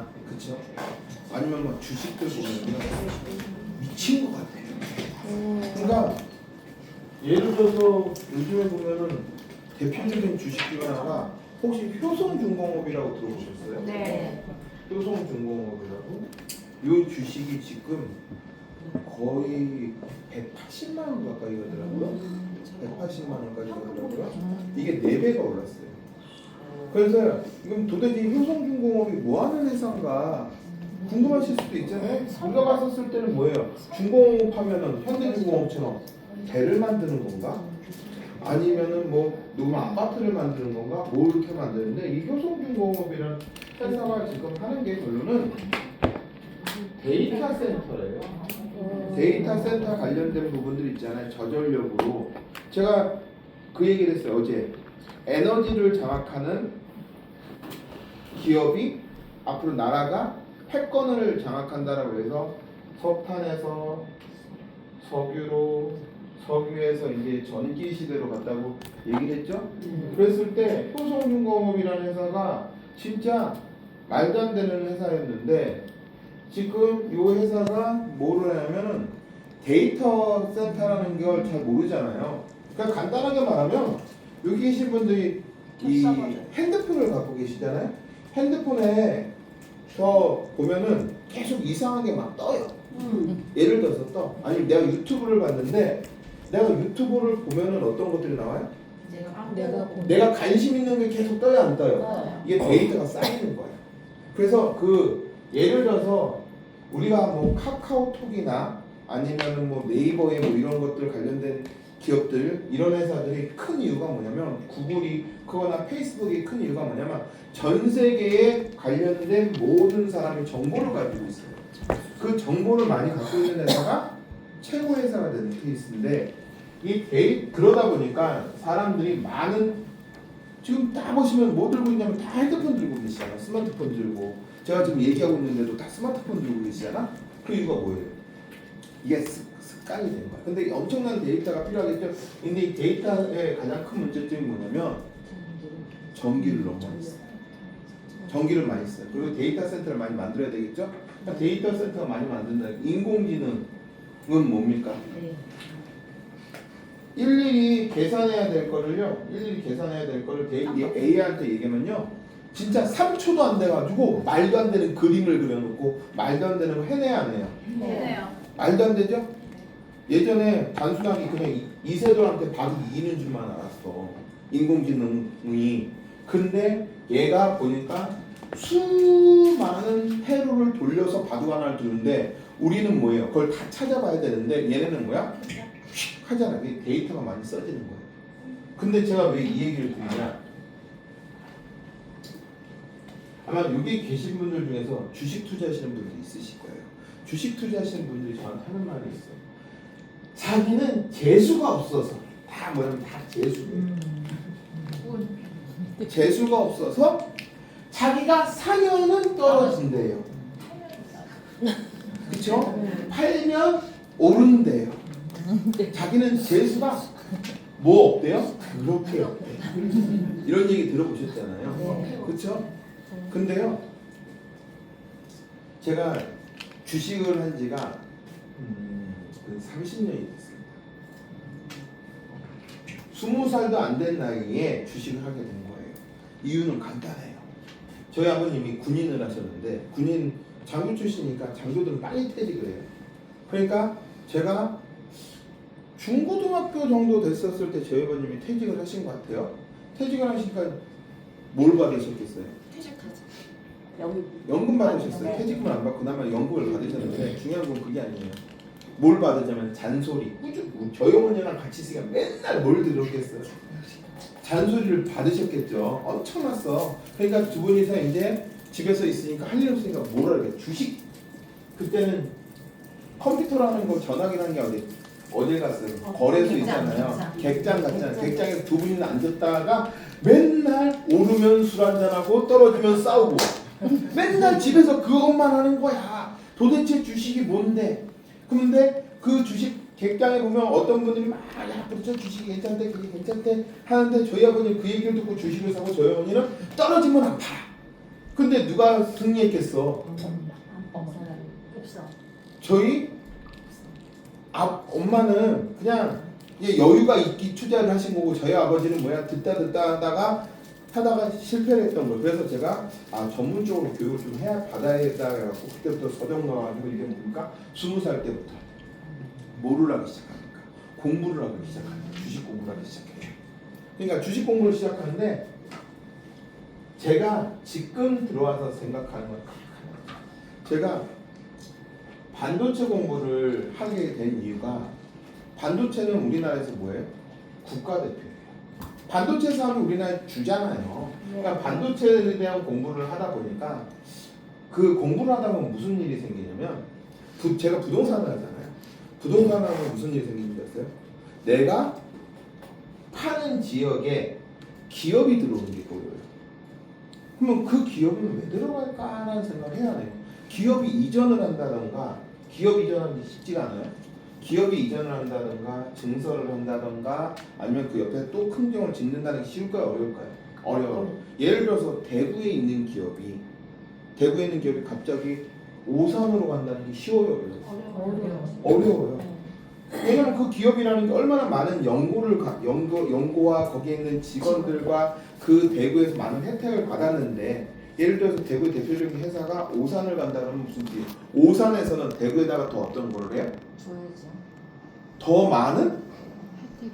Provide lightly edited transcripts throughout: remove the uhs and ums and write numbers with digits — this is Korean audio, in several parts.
있잖아, 그쵸? 아니면 막 주식들 보면 미친 것 같아요. 그러니까 예를 들어서 요즘에 보면은 대표적인 주식들 하나가 혹시 효성중공업이라고 들어보셨어요? 네. 효성중공업이라고? 이 주식이 지금 거의 180만 원 가까이 가더라고요. 180만 원까지 가더라고요. 이게 4배가 올랐어요. 그래서 이건 도대체 효성중공업이 뭐 하는 회사인가 궁금하실 수도 있잖아요. 우리가 봤었을 때는 뭐예요? 중공업 하면은 현대중공업처럼 배를 만드는 건가? 아니면은 뭐 누구 아파트를 만드는 건가? 뭘 이렇게 만드는데 이 효성중공업이라는 회사가 지금 하는 게 결론은 데이터 센터래요. 데이터 센터 관련된 부분들 있잖아요. 저전력으로 제가 그 얘기를 했어요. 어제 에너지를 장악하는 기업이 앞으로 나라가 패권을 장악한다라고 해서 석탄에서 석유로 석유에서 이제 전기 시대로 갔다고 얘기를 했죠. 그랬을 때 효성중공업이라는 회사가 진짜 말도 안 되는 회사였는데 지금 이 회사가 뭐를 하냐면은 데이터 센터라는 걸 잘 모르잖아요. 그러니까 간단하게 말하면 여기 계신 분들이 이 핸드폰을 갖고 계시잖아요. 핸드폰에 저 보면은 계속 이상하게 막 떠요. 예를 들어서 떠. 아니 내가 유튜브를 봤는데 내가 유튜브를 보면은 어떤 것들이 나와요? 내가 관심 있는 게 계속 떠요, 안 떠요? 이게 데이터가 쌓이는 거예요. 그래서 그 예를 들어서 우리가 뭐 카카오톡이나 아니면은 뭐 네이버에 뭐 이런 것들 관련된 기업들 이런 회사들이 큰 이유가 뭐냐면 구글이 그거나 페이스북이 큰 이유가 뭐냐면 전 세계에 관련된 모든 사람이 정보를 가지고 있어요. 그 정보를 많이 갖고 있는 회사가 최고 회사가 되는 케이스인데 그러다 보니까 사람들이 많은 지금 다 보시면 뭐 들고 있냐면 다 핸드폰 들고 계시잖아. 스마트폰 들고 제가 지금 얘기하고 있는데도 다 스마트폰 들고 계시잖아. 그 이유가 뭐예요? 이게 습관이 되는 거야. 근데 엄청난 데이터가 필요하겠죠. 근데 이 데이터의 가장 큰 문제점이 뭐냐면 전기를 너무 많이 써요. 전기를 많이 써요. 그리고 데이터 센터를 많이 만들어야 되겠죠. 그러니까 데이터 센터가 많이 만든다. 인공지능은 뭡니까? 일일이 계산해야 될 거를요. 일일이 계산해야 될 거를 AI한테 얘기하면요. 진짜 3초도 안 돼가지고 말도 안 되는 그림을 그려놓고 말도 안 되는 거 해내야 안 해요? 해내요. 말도 안 되죠? 예전에 단순하게 그냥 이세돌한테 바로 이기는 줄만 알았어. 인공지능이. 근데 얘가 보니까 수많은 회로를 돌려서 바둑 하나를 두는데 우리는 뭐예요? 그걸 다 찾아봐야 되는데 얘네는 뭐야? 휙 하잖아. 이게 데이터가 많이 써지는 거예요. 근데 제가 왜 이 얘기를 드리냐? 아마 여기 계신 분들 중에서 주식 투자하시는 분들이 있으실 거예요. 주식 투자하시는 분들이 저한테 하는 말이 있어요. 자기는 재수가 없어서 다 뭐냐면 다 재수예요. 재수가 없어서 자기가 사면은 떨어진대요. 그쵸? 팔면 오른대요. 자기는 재수가 뭐 없대요? 그렇게 없대요. 이런 얘기 들어보셨잖아요. 그쵸? 근데요, 제가 주식을 한 지가 30년이 됐습니다. 20살도 안 된 나이에 주식을 하게 된 거예요. 이유는 간단해요. 저희 아버님이 군인을 하셨는데 군인 장교 출신이니까 장교들은 빨리 퇴직을 해요. 그러니까 제가 중고등학교 정도 됐었을 때 저희 아버님이 퇴직을 하신 것 같아요. 퇴직을 하시니까 뭘 받으셨겠어요? 퇴직하지. 연금 받으셨어요. 퇴직금을 안 받고 그나마 연금을 받으셨는데 중요한 건 그게 아니에요. 뭘 받으자면 잔소리 꾸준히 저희 어머니랑 같이 있으니까 맨날 뭘 들었겠어요. 잔소리를 받으셨겠죠. 엄청났어. 그러니까 두 분이서 이제 집에서 있으니까 할 일 없으니까 뭐라 그래. 주식 그때는 컴퓨터라는 거 전화기라는 게 어딜 갔어요? 거래소 있잖아요. 객장 갔잖아요. 객장에서 두 분이나 앉았다가 맨날 오르면 술 한잔하고 떨어지면 싸우고 맨날 집에서 그것만 하는 거야. 도대체 주식이 뭔데? 근데 그 주식 객장에 보면 어떤 분들이 막 야, 그렇죠 주식이 괜찮대, 그게 괜찮대 하는데 저희 아버님 그 얘기를 듣고 주식을 사고 저희 어머니는 떨어지면 안 팔아. 근데 누가 승리했겠어? 없어. 저희 엄마는 그냥 여유가 있기 투자를 하신 거고, 저희 아버지는 뭐야 듣다 하다가 실패를 했던 거예요. 그래서 제가 전문적으로 교육을 좀 받아야겠다 해갖고 그때부터 서점 가가지고 이게 뭡니까? 20살 때부터 뭐를 하기 시작하니까 공부를 하기 시작하니까 주식 공부를 하기 시작해요. 그러니까 주식 공부를 시작하는데 제가 지금 들어와서 생각하는 건 제가 반도체 공부를 하게 된 이유가, 반도체는 우리나라에서 뭐예요? 국가대표예요. 반도체 사업이 우리나라에 주잖아요. 그러니까 반도체에 대한 공부를 하다 보니까 그 공부를 하다 보면 무슨 일이 생기냐면, 제가 부동산을 하잖아요. 부동산을 하면 무슨 일이 생기는지 아세요? 내가 파는 지역에 기업이 들어오는 게 보여요. 그러면 그 기업은 왜 들어갈까라는 생각을 해야 돼요. 기업이 이전을 한다던가, 기업 이전하는 게 쉽지가 않아요. 기업이 이전을 한다던가 증설을 한다던가 아니면 그 옆에 또 큰 병을 짓는다는 게 쉬울까요? 어려울까요? 어려워요. 예를 들어서 대구에 있는 기업이 갑자기 오산으로 간다는 게 쉬워요? 어려워요. 왜냐면 그 기업이라는 게 얼마나 많은 연구와 거기에 있는 직원들과 그 대구에서 많은 혜택을 받았는데, 예를 들어서 대구의 대표적인 회사가 오산을 간다면 무슨 일? 오산에서는 대구에다가 더 어떤 걸 해요? 줘야죠. 더 많은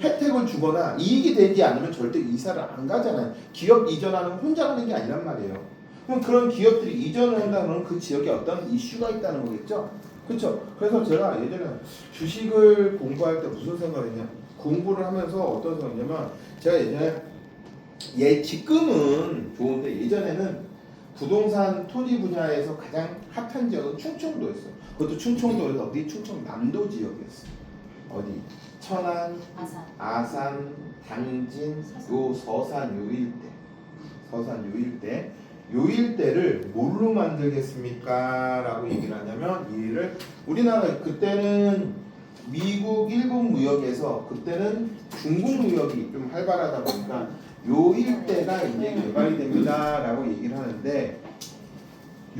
혜택을 주거나 이익이 되지 않으면 절대 이사를 안 가잖아요. 기업 이전하는 혼자 가는 게 아니란 말이에요. 그럼 그런 기업들이 이전을 한다면 그 지역에 어떤 이슈가 있다는 거겠죠? 그렇죠? 그래서 제가 예전에 주식을 공부할 때 무슨 생각을 했냐, 공부를 하면서 어떤 생각이냐면, 제가 예전에 지금은 좋은데 예전에는 부동산 토지 분야에서 가장 핫한 지역은 충청도였어요. 그것도 충청도에서 어디? 충청남도 지역이었어요. 어디? 천안, 아산, 당진, 서산 요 일대를 뭘로 만들겠습니까? 라고 얘기를 하냐면, 이를 우리나라 그때는 미국 일본 무역에서, 그때는 중국 무역이 좀 활발하다 보니까 요 일대가 이제 개발이 됩니다 라고 얘기를 하는데,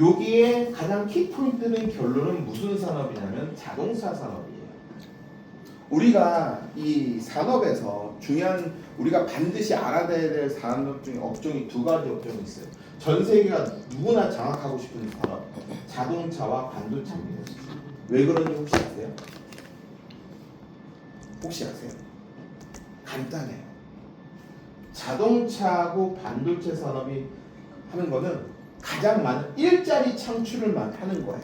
여기에 가장 키포인트는 결론은 무슨 산업이냐면 자동차 산업이에요. 우리가 이 산업에서 중요한, 우리가 반드시 알아야 될 산업 중에 업종이 두 가지 업종이 있어요. 전 세계가 누구나 장악하고 싶은 산업, 자동차와 반도체입니다. 왜 그런지 혹시 아세요? 간단해요. 자동차하고 반도체 산업이 하는 거는 가장 많은 일자리 창출을 하는 거예요.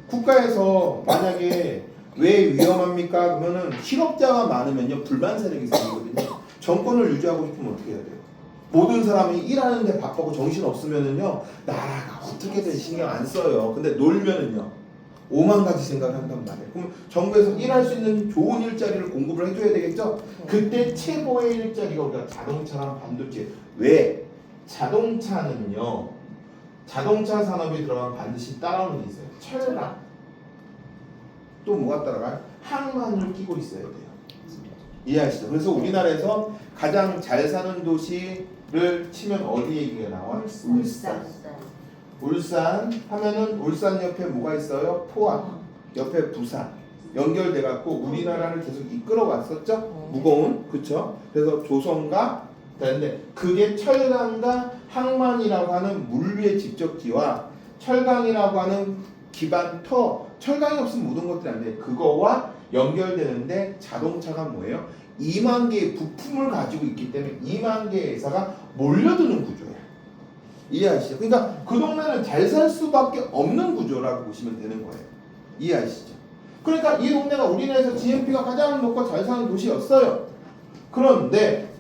국가에서 만약에 왜 위험합니까? 그러면은 실업자가 많으면요 불만 세력이 생기거든요. 정권을 유지하고 싶으면 어떻게 해야 돼요? 모든 사람이 일하는데 바쁘고 정신 없으면은요 나라가 어떻게든 신경 안 써요. 근데 놀면은요 오만 가지 생각을 한단 말이에요. 그럼 정부에서 일할 수 있는 좋은 일자리를 공급을 해줘야 되겠죠? 그때 최고의 일자리가 우리가 자동차랑 반도체. 왜? 자동차는요, 자동차 산업이 들어가면 반드시 따라오는 게 있어요. 철강. 또 뭐가 따라가요? 항만을 끼고 있어야 돼요. 이해하시죠? 그래서 우리나라에서 가장 잘 사는 도시를 치면 어디 얘기가 나와? 울산 하면은 울산 옆에 뭐가 있어요? 포항, 옆에 부산 연결돼 갖고 우리나라를 계속 이끌어 왔었죠. 무거운, 그렇죠? 그래서 조선과 그런데 그게 철강과 항만이라고 하는 물류의 집적지와 철강이라고 하는 기반 철강이 없으면 모든 것들이 안 돼. 그거와 연결되는데 자동차가 뭐예요? 2만 개의 부품을 가지고 있기 때문에 2만 개의 회사가 몰려드는 구조예요. 이해하시죠? 그러니까 그 동네는 잘 살 수밖에 없는 구조라고 보시면 되는 거예요. 이해하시죠? 그러니까 이 동네가 우리나라에서 GNP가 가장 높고 잘 사는 도시였어요. 그런데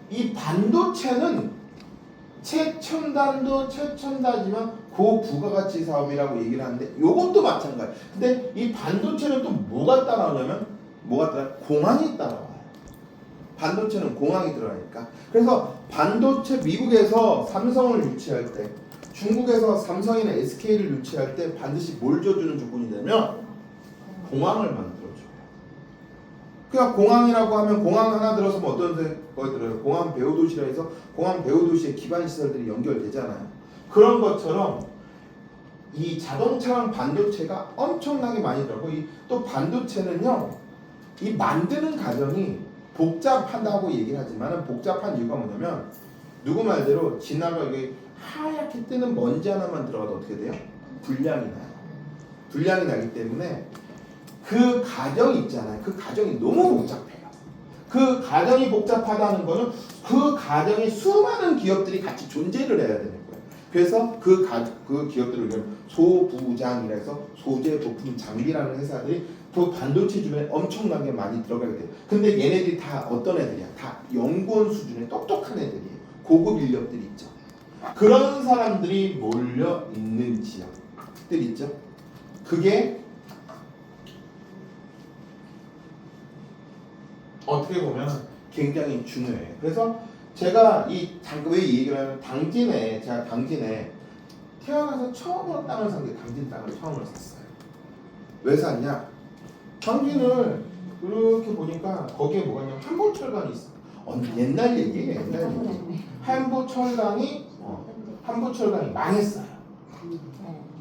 이 반도체는 최첨단도 최첨단이지만 고부가가치 사업이라고 얘기를 하는데 이것도 마찬가지. 근데 이 반도체는 또 뭐가 따라오냐면 공항이 따라와요. 반도체는 공항이 들어가니까. 그래서 반도체 미국에서 삼성을 유치할 때, 중국에서 삼성이나 SK를 유치할 때 반드시 뭘 줘주는 조건이 되면 공항을 만들어줘요. 그냥 공항이라고 하면 공항 하나 들어서면 어떤 거에 들어요? 공항 배후도시라 해서 공항 배후도시의 기반 시설들이 연결되잖아요. 그런 것처럼 이 자동차랑 반도체가 엄청나게 많이 들어가고 또 반도체는요, 이 만드는 과정이 복잡하다고 얘기를 하지만 복잡한 이유가 뭐냐면 누구 말대로 지나가 이게 하얗게 뜨는 먼지 하나만 들어가도 어떻게 돼요? 불량이 나요. 불량이 나기 때문에 그 과정이 있잖아요. 그 과정이 너무 복잡해요. 그 과정이 복잡하다는 거는 그 과정에 수많은 기업들이 같이 존재를 해야 되는 거예요. 그래서 그 기업들을 소부장이라 해서 소재, 부품, 장비라는 회사들이 그 반도체 주변에 엄청나게 많이 들어가게 돼요. 근데 얘네들이 다 어떤 애들이야? 다 연구원 수준의 똑똑한 애들이에요. 고급 인력들이 있죠. 그런 사람들이 몰려 있는 지역들 있죠. 그게 어떻게 보면 굉장히 중요해요. 그래서 제가 왜 이 얘기를 하냐면 제가 당진에 태어나서 처음으로 땅을 산 게 당진 땅을 처음으로 샀어요. 왜 샀냐? 당진을 이렇게 보니까 거기에 뭐가 있냐면 한보철강이 있어. 옛날 얘기예요. 옛날 얘기. 한보철강이 망했어요.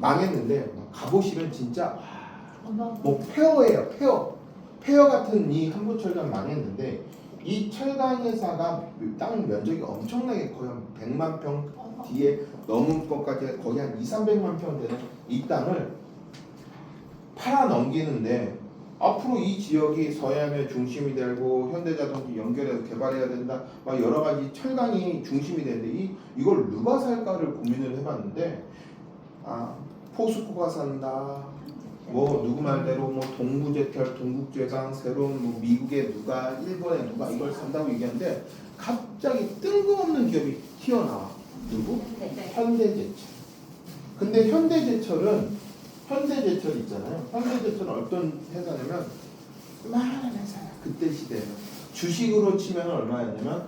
망했는데 가보시면 진짜 뭐 폐허예요. 폐허 같은 이 한보철강 망했는데 이 철강 회사가 땅 면적이 엄청나게 거의 한 100만 평 뒤에 넘은 것까지 거의 한 200~300만 평 되는 이 땅을 팔아 넘기는데 앞으로 이 지역이 서해안의 중심이 되고 현대자동차 연결해서 개발해야 된다. 막 여러 가지 철강이 중심이 되는데 이걸 누가 살까를 고민을 해봤는데 포스코가 산다. 뭐 누구 말대로 뭐 동부제철, 동국제강, 새로운 뭐 미국의 누가, 일본의 누가 이걸 산다고 얘기하는데 갑자기 뜬금없는 기업이 튀어나와. 누구? 현대제철. 근데 현대제철 있잖아요. 현대제철은 어떤 회사냐면 많은 회사야. 그때 시대에는 주식으로 치면 얼마였냐면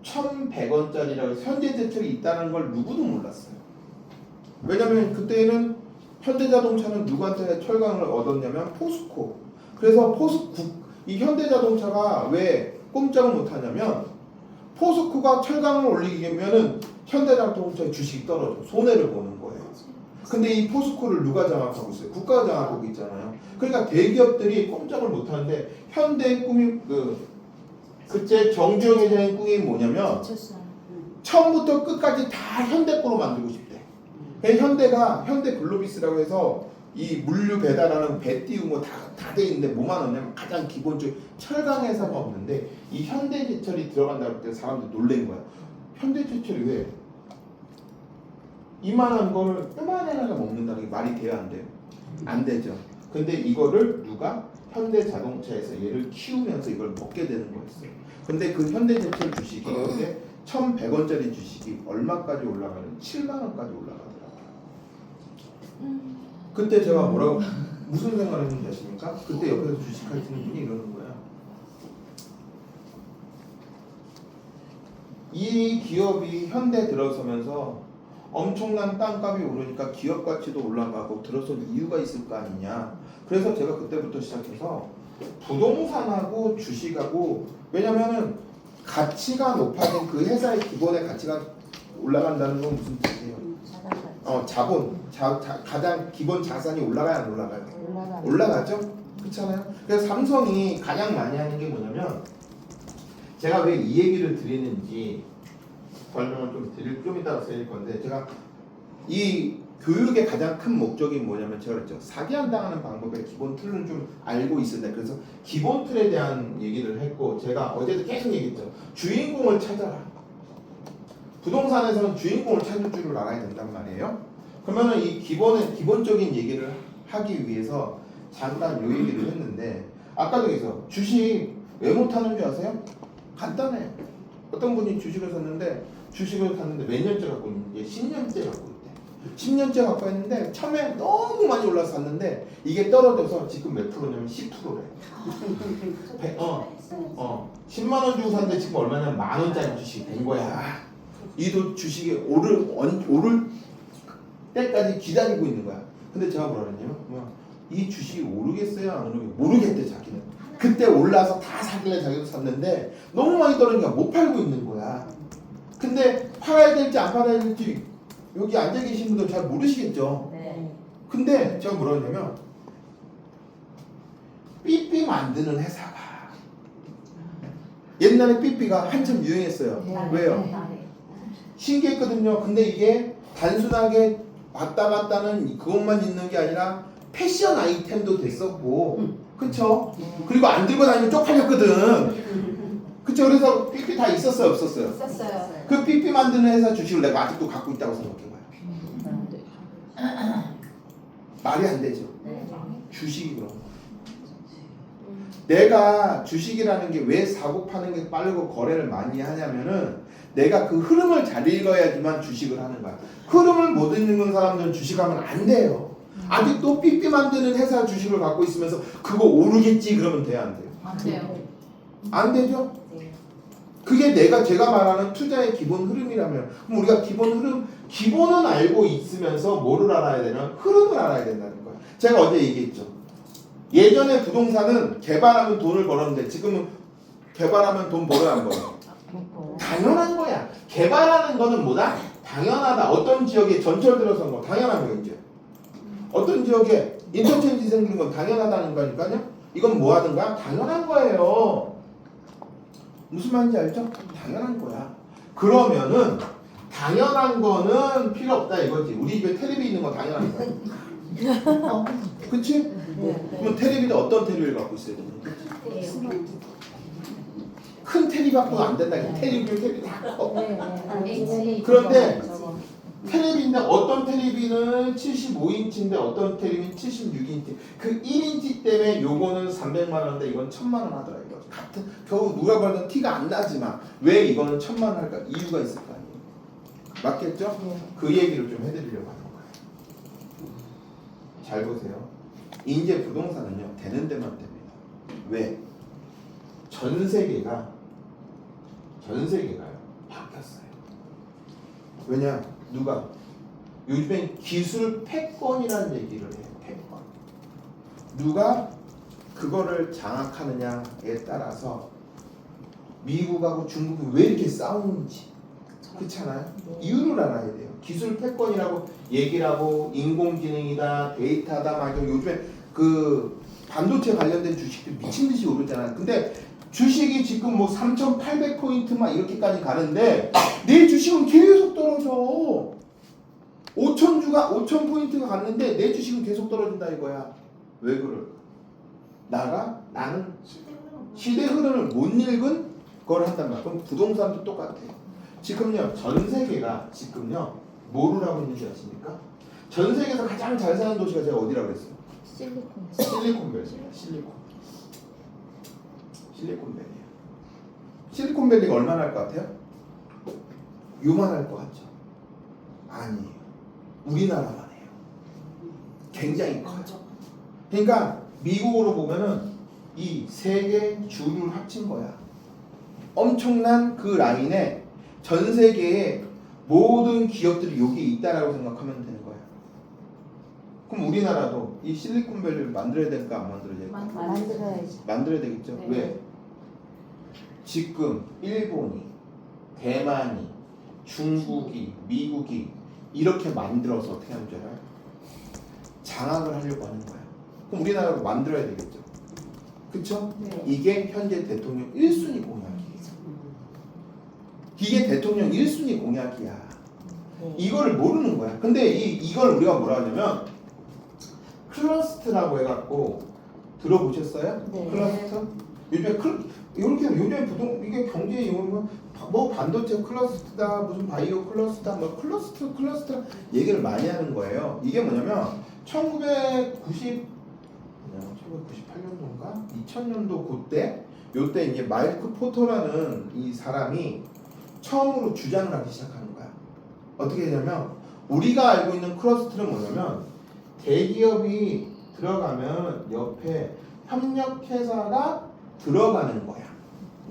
1,100원짜리라고 해서 현대제철이 있다는 걸 누구도 몰랐어요. 왜냐면 그때는 현대자동차는 누구한테 철강을 얻었냐면 포스코. 그래서 이 현대자동차가 왜 꼼짝을 못하냐면 포스코가 철강을 올리기면은 현대자동차의 주식이 떨어져 손해를 보는 거예요. 근데 이 포스코를 누가 장악하고 있어요? 국가가 장악하고 있잖아요. 그러니까 대기업들이 꼼짝을 못하는데 현대의 꿈이 그때 정주영 회장의 꿈이 뭐냐면 처음부터 끝까지 다 현대 거로 만들고 싶대. 현대 글로비스라고 해서 이 물류 배달하는 배 띄운 거 다 돼 있는데 뭐만 없냐면 가장 기본적인 철강 회사가 없는데 이 현대제철이 들어간다고 할 때 사람들 놀란 거야. 현대제철이 왜 이만한 걸 요만한 하나 먹는다는 게 말이 돼야 안 돼요? 안 되죠. 근데 이거를 누가 현대자동차에서 얘를 키우면서 이걸 먹게 되는 거였어요. 근데 그 현대제철 주식이 그때 1,100원짜리 주식이 얼마까지 올라가는? 7만 원까지 올라가더라고요. 그때 제가 무슨 생각을 했는지 아십니까? 그때 옆에서 주식하시는 분이 이러는 거야. 이 기업이 현대 들어서면서 엄청난 땅값이 오르니까 기업 가치도 올라가고 들어선 이유가 있을 거 아니냐. 그래서 제가 그때부터 시작해서 부동산하고 주식하고, 왜냐면은 가치가 높아진 그 회사의 기본의 가치가 올라간다는 건 무슨 뜻이에요? 자본, 가장 기본 자산이 올라가야 안 올라가요? 올라가죠? 그렇잖아요. 그래서 삼성이 가장 많이 하는 게 뭐냐면, 제가 왜 이 얘기를 드리는지 설명을 좀 이따가 드릴 건데, 제가 이 교육의 가장 큰 목적이 뭐냐면, 제가 그랬죠. 사기 안 당하는 방법의 기본 틀은 좀 알고 있었는데, 그래서 기본 틀에 대한 얘기를 했고, 제가 어제도 계속 얘기했죠. 주인공을 찾아라. 부동산에서는 주인공을 찾을 줄을 알아야 된단 말이에요. 그러면은 이 기본적인 얘기를 하기 위해서 잠깐 요 얘기를 했는데, 아까도 얘기해서 주식 왜 못하는 줄 아세요? 간단해요. 어떤 분이 주식을 샀는데 몇 년째 갖고 있는데 10년째 갖고 있대. 10년째 갖고 있는데 처음에 너무 많이 올라서 샀는데 이게 떨어져서 지금 몇 프로냐면 10%래. 10만 원 주고 샀는데 지금 얼마냐면 10,000원짜리 주식이 된 거야. 이도 주식이 오를 때까지 기다리고 있는 거야. 근데 제가 뭐라 그랬냐면 이 주식이 오르겠어요? 안 오르겠어요? 모르겠대 자기는. 그때 올라서 다 사길래 자기도 샀는데 너무 많이 떨어지니까 못 팔고 있는 거야. 근데 팔아야 될지 안 팔아야 될지 여기 앉아 계신 분들 잘 모르시겠죠. 네. 근데 제가 뭐라 했냐면 삐삐 만드는 회사가 옛날에 삐삐가 한참 유행했어요. 네. 왜요? 네. 신기했거든요. 근데 이게 단순하게 왔다 갔다는 그것만 있는 게 아니라 패션 아이템도 됐었고, 그쵸? 그리고 안 들고 다니면 쪽팔렸거든. 그쵸? 그래서 삐삐 다 있었어요, 없었어요? 썼어요. 그 삐삐 만드는 회사 주식을 내가 아직도 갖고 있다고 생각해봐요. 말이 안 되죠. 네. 주식이 그런 거. 내가 주식이라는 게 왜 사고 파는 게 빠르고 거래를 많이 하냐면은 내가 그 흐름을 잘 읽어야지만 주식을 하는 거야. 흐름을 못 읽는 사람들은 주식하면 안 돼요. 아직도 삐삐 만드는 회사 주식을 갖고 있으면서 그거 오르겠지 그러면 돼요, 안 돼요? 안 돼요. 안 되죠? 네. 그게 제가 말하는 투자의 기본 흐름이라면, 그럼 우리가 기본 흐름, 기본은 알고 있으면서 뭐를 알아야 되냐? 흐름을 알아야 된다는 거야. 제가 어제 얘기했죠. 예전에 부동산은 개발하면 돈을 벌었는데 지금은 개발하면 돈 벌어야 안 벌어? 당연한 거야. 개발하는 거는 뭐다? 당연하다. 어떤 지역에 전철 들어선 거 당연한 거겠죠. 어떤 지역에 인터체인지 생기는 건 당연하다는 거니까요. 이건 뭐 하든가 당연한 거예요. 무슨 말인지 알죠? 당연한 거야. 그러면은 당연한 거는 필요 없다 이거지. 우리 집에 텔레비 있는 건 당연한 거야. 그치? 그러면 텔레비는 어떤 텔레비를 갖고 있어야 되는 거지? 큰 텔레비 갖고는 안 된다. 텔레비 다 커. 그런데 텔레비인데 어떤 텔레비는 75인치인데 어떤 텔레비는 76인치. 그 1인치 때문에 요거는 300만 원인데 이건 1000만 원 하더라 이거. 같은 겨우 누가 봐도 티가 안 나지만 왜 이거는 1000만 원 할까? 이유가 있을 거 아니에요. 맞겠죠? 그 얘기를 좀 해드리려고 하는 거예요. 잘 보세요. 이제 부동산은요 되는 데만 됩니다. 왜? 전 세계가요 바뀌었어요. 왜냐? 누가? 요즘엔 기술 패권이라는 얘기를 해요. 패권. 누가 그거를 장악하느냐에 따라서 미국하고 중국이 왜 이렇게 싸우는지 그렇잖아요. 이유를 알아야 돼요. 기술 패권이라고 얘기를 하고 인공지능이다 데이터다 막 요즘에 그 반도체 관련된 주식들 미친 듯이 오르잖아요. 근데 주식이 지금 뭐 3,800포인트 막 이렇게까지 가는데 내 주식은 계속 떨어져. 5,000포인트가 갔는데 내 주식은 계속 떨어진다 이거야. 왜 그럴까? 나는 시대 흐름을 못 읽은 걸 한단 말이야. 그럼 부동산도 똑같아요. 지금요 전 세계가 지금요 뭐를 하고 있는지 아십니까? 전 세계에서 가장 잘 사는 도시가 제가 어디라고 그랬어요? 실리콘밸리입니다. 실리콘밸리예요. 실리콘밸리가 얼마나 할 것 같아요? 요만할 것 같죠? 아니에요. 우리나라만 해요. 굉장히 커요. 그러니까 미국으로 보면은 이 세 개 주를 합친 거야. 엄청난 그 라인에 전 세계의 모든 기업들이 여기에 있다라고 생각하면 되는 거야. 그럼 우리나라도 이 실리콘밸리를 만들어야 될까 안 만들어야 될까? 만들어야지. 만들어야 되겠죠. 네. 왜? 지금 일본이, 대만이, 중국이, 미국이 이렇게 만들어서 어떻게 하는 줄 알아요? 장악을 하려고 하는 거야. 그럼 우리나라도 만들어야 되겠죠. 그쵸? 네. 이게 현재 대통령 1순위 공약이에요. 이게 대통령 1순위 공약이야. 이거를 모르는 거야. 근데 이걸 우리가 뭐라 하냐면 클러스트라고 해갖고 들어보셨어요? 네. 클러스트? 요즘에 이게 경제 용어로 뭐 반도체 클러스트다 무슨 바이오 클러스트다 뭐 클러스트 얘기를 많이 하는 거예요. 이게 뭐냐면 1998년도인가 2000년도 그때 요때 이제 마이크 포터라는 이 사람이 처음으로 주장을 하기 시작하는 거야. 어떻게 되냐면 우리가 알고 있는 클러스트는 뭐냐면 대기업이 들어가면 옆에 협력회사가 들어가는 거야.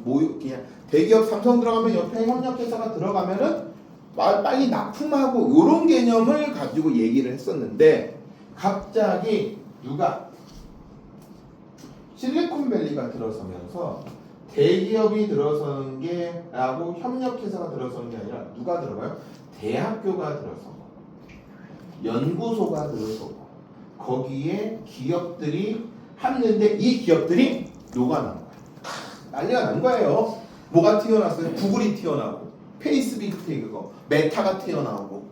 그냥 대기업 삼성 들어가면 옆에 협력회사가 들어가면은 빨리 납품하고 이런 개념을 가지고 얘기를 했었는데 갑자기 누가 실리콘밸리가 들어서면서 대기업이 들어서는 게 라고 협력회사가 들어서는 게 아니라 누가 들어가요? 대학교가 들어서고 연구소가 들어서고 거기에 기업들이 했는데 이 기업들이 녹아난 거예요. 난리가 난 거예요. 뭐가 튀어났어요? 구글이 튀어나오고 페이스북 메타가 튀어나오고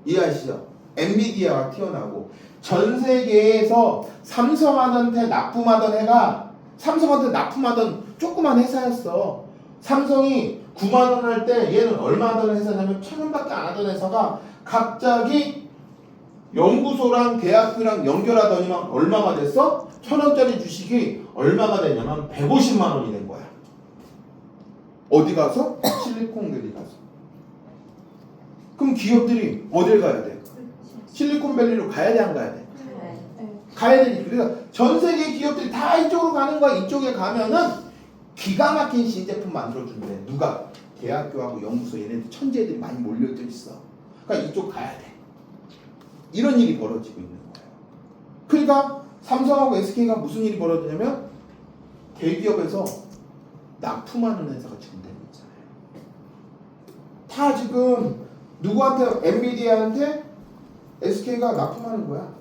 이해하시죠? 엔비디아가 튀어나오고 전 세계에서 삼성한테 납품하던 애가 삼성한테 납품하던 조그만 회사였어. 삼성이 9만 원 할 때 얘는 얼마 하던 회사냐면 1,000원밖에 안 하던 회사가 갑자기 연구소랑 대학교랑 연결하더니만 얼마가 됐어? 1,000원짜리 주식이 얼마가 됐냐면 150만 원이 된 거야. 어디 가서? 실리콘밸리 가서. 그럼 기업들이 어딜 가야 돼? 실리콘밸리로 가야 돼, 안 가야 돼? 가야 되니까. 그래서 전 세계 기업들이 다 이쪽으로 가는 거야. 이쪽에 가면은 기가 막힌 신제품 만들어준대. 누가? 대학교하고 연구소 얘네들 천재들이 많이 몰려져 있어. 그러니까 이쪽 가야 돼. 이런 일이 벌어지고 있는 거예요. 그러니까 삼성하고 SK가 무슨 일이 벌어지냐면 대기업에서 납품하는 회사가 지금 되고 있잖아요. 다 지금 누구한테? 엔비디아한테 SK가 납품하는 거야.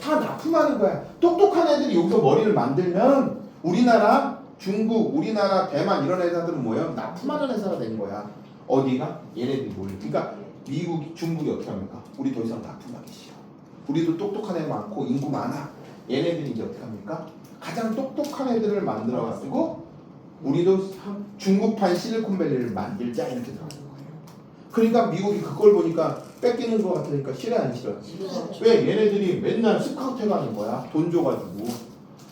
다 납품하는 거야. 똑똑한 애들이 여기서 머리를 만들면 우리나라, 중국, 우리나라, 대만 이런 회사들은 뭐예요? 납품하는 회사가 되는 거야. 어디가? 얘네들이 몰려. 그러니까 미국, 중국이 어떻게 합니까? 우리 더 이상 납품하기 싫어. 우리도 똑똑한 애 많고 인구 많아. 얘네들이 이제 어떻게 합니까? 가장 똑똑한 애들을 만들어가지고 우리도 중국판 실리콘밸리를 만들자 이렇게 들어가는 거예요. 그러니까 미국이 그걸 보니까 뺏기는 것 같으니까 싫어 안 싫어? 왜? 얘네들이 맨날 스카우트 해가는 거야. 돈 줘가지고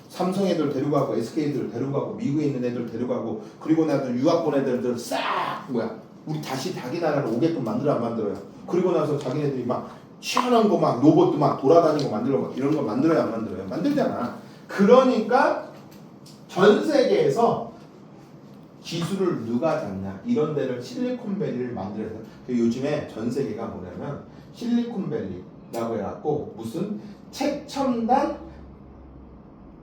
삼성 애들 데려가고 SK 애들 데려가고 미국에 있는 애들 데려가고 그리고 나서 유학 본 애들들 싹 뭐야 우리 다시 자기 나라로 오게끔 만들어 안 만들어요? 그리고 나서 자기네들이 막 시원한 거 막 로봇도 막 돌아다니고 만들고 막 이런 거 만들어요 안 만들어요? 만들잖아. 그러니까 전 세계에서 기술을 누가 잡냐 이런 데를 실리콘밸리를 만들어서 요즘에 전 세계가 뭐냐면 실리콘밸리라고 해갖고 무슨 최첨단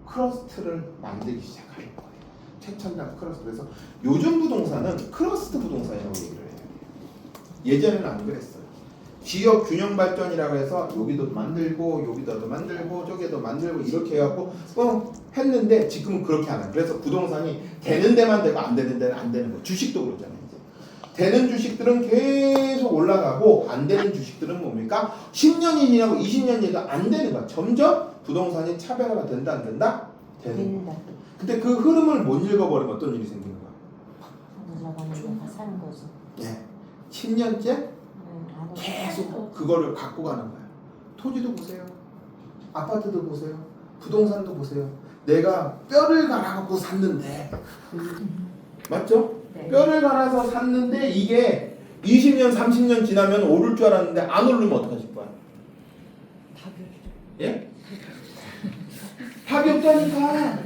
크러스트를 만들기 시작하는 거예요. 최첨단 크러스트. 그래서 요즘 부동산은 크러스트 부동산이라고 얘기를 해요. 예전에는 안 그랬어요. 지역 균형 발전이라고 해서 여기도 만들고 여기도 만들고 저기도 만들고 이렇게 해갖고 했는데 지금은 그렇게 안 해요. 그래서 부동산이 되는 데만 되고 안 되는 데는 안 되는 거예요. 주식도 그렇잖아요. 이제. 되는 주식들은 계속 올라가고 안 되는 주식들은 뭡니까? 10년이 지나고 20년이 지나도 안 되는 거야. 점점 부동산이 차별화가 된다 안 된다? 되는 거야. 근데 그 흐름을 못 읽어버리면 어떤 일이 생기는 거야? 올라가는 데가 사는 거죠. 예. 10년째 계속 그거를 갖고 가는 거야. 토지도 보세요. 아파트도 보세요. 부동산도 보세요. 내가 뼈를 갈아갖고 샀는데 맞죠? 네. 뼈를 갈아서 샀는데 이게 20년 30년 지나면 오를 줄 알았는데 안 오르면 어떡하실 거야? 예? 답이 없다니까.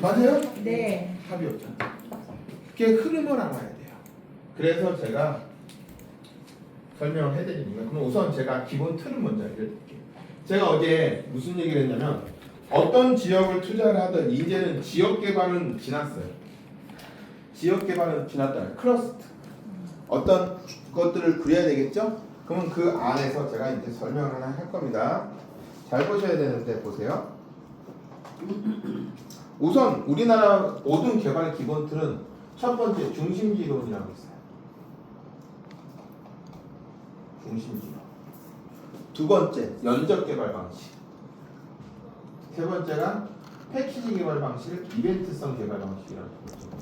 맞아요? 네. 답이 없잖아. 그게 흐름을 알아야 돼요. 그래서 제가 설명을 해드리니까 그럼 우선 제가 기본 틀을 먼저 알려드릴게요. 제가 어제 무슨 얘기를 했냐면 어떤 지역을 투자를 하든 이제는 지역 개발은 지났어요. 지역 개발은 지났다. 크러스트 어떤 것들을 그려야 되겠죠? 그러면 그 안에서 제가 이제 설명을 하나 할 겁니다. 잘 보셔야 되는데 보세요. 우선 우리나라 모든 개발 기본 틀은 첫 번째 중심지론이라고 있어요. 중심지론. 두 번째 연적 개발 방식. 세 번째가 패키지 개발 방식, 이벤트성 개발 방식이라고 있어요.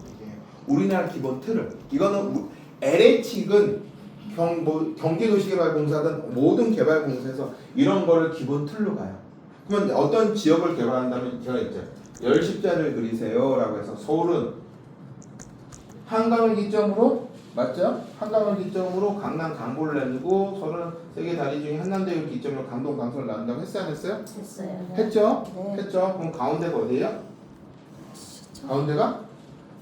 우리나라 기본 틀을 이거는 LH은 경기도시개발공사든 모든 개발공사에서 이런 거를 기본 틀로 가요. 그러면 어떤 지역을 개발한다면 제가 이제 10십자를 그리세요라고 해서 서울은 한강을 기점으로 맞죠? 한강을 기점으로 강남 강보를 내리고 33개 다리 중에 한남대교를 기점으로 강동 강서를 나눈다고 했어요 안 했어요? 했어요. 했죠? 네. 했죠? 그럼 가운데가 어디예요? 가운데가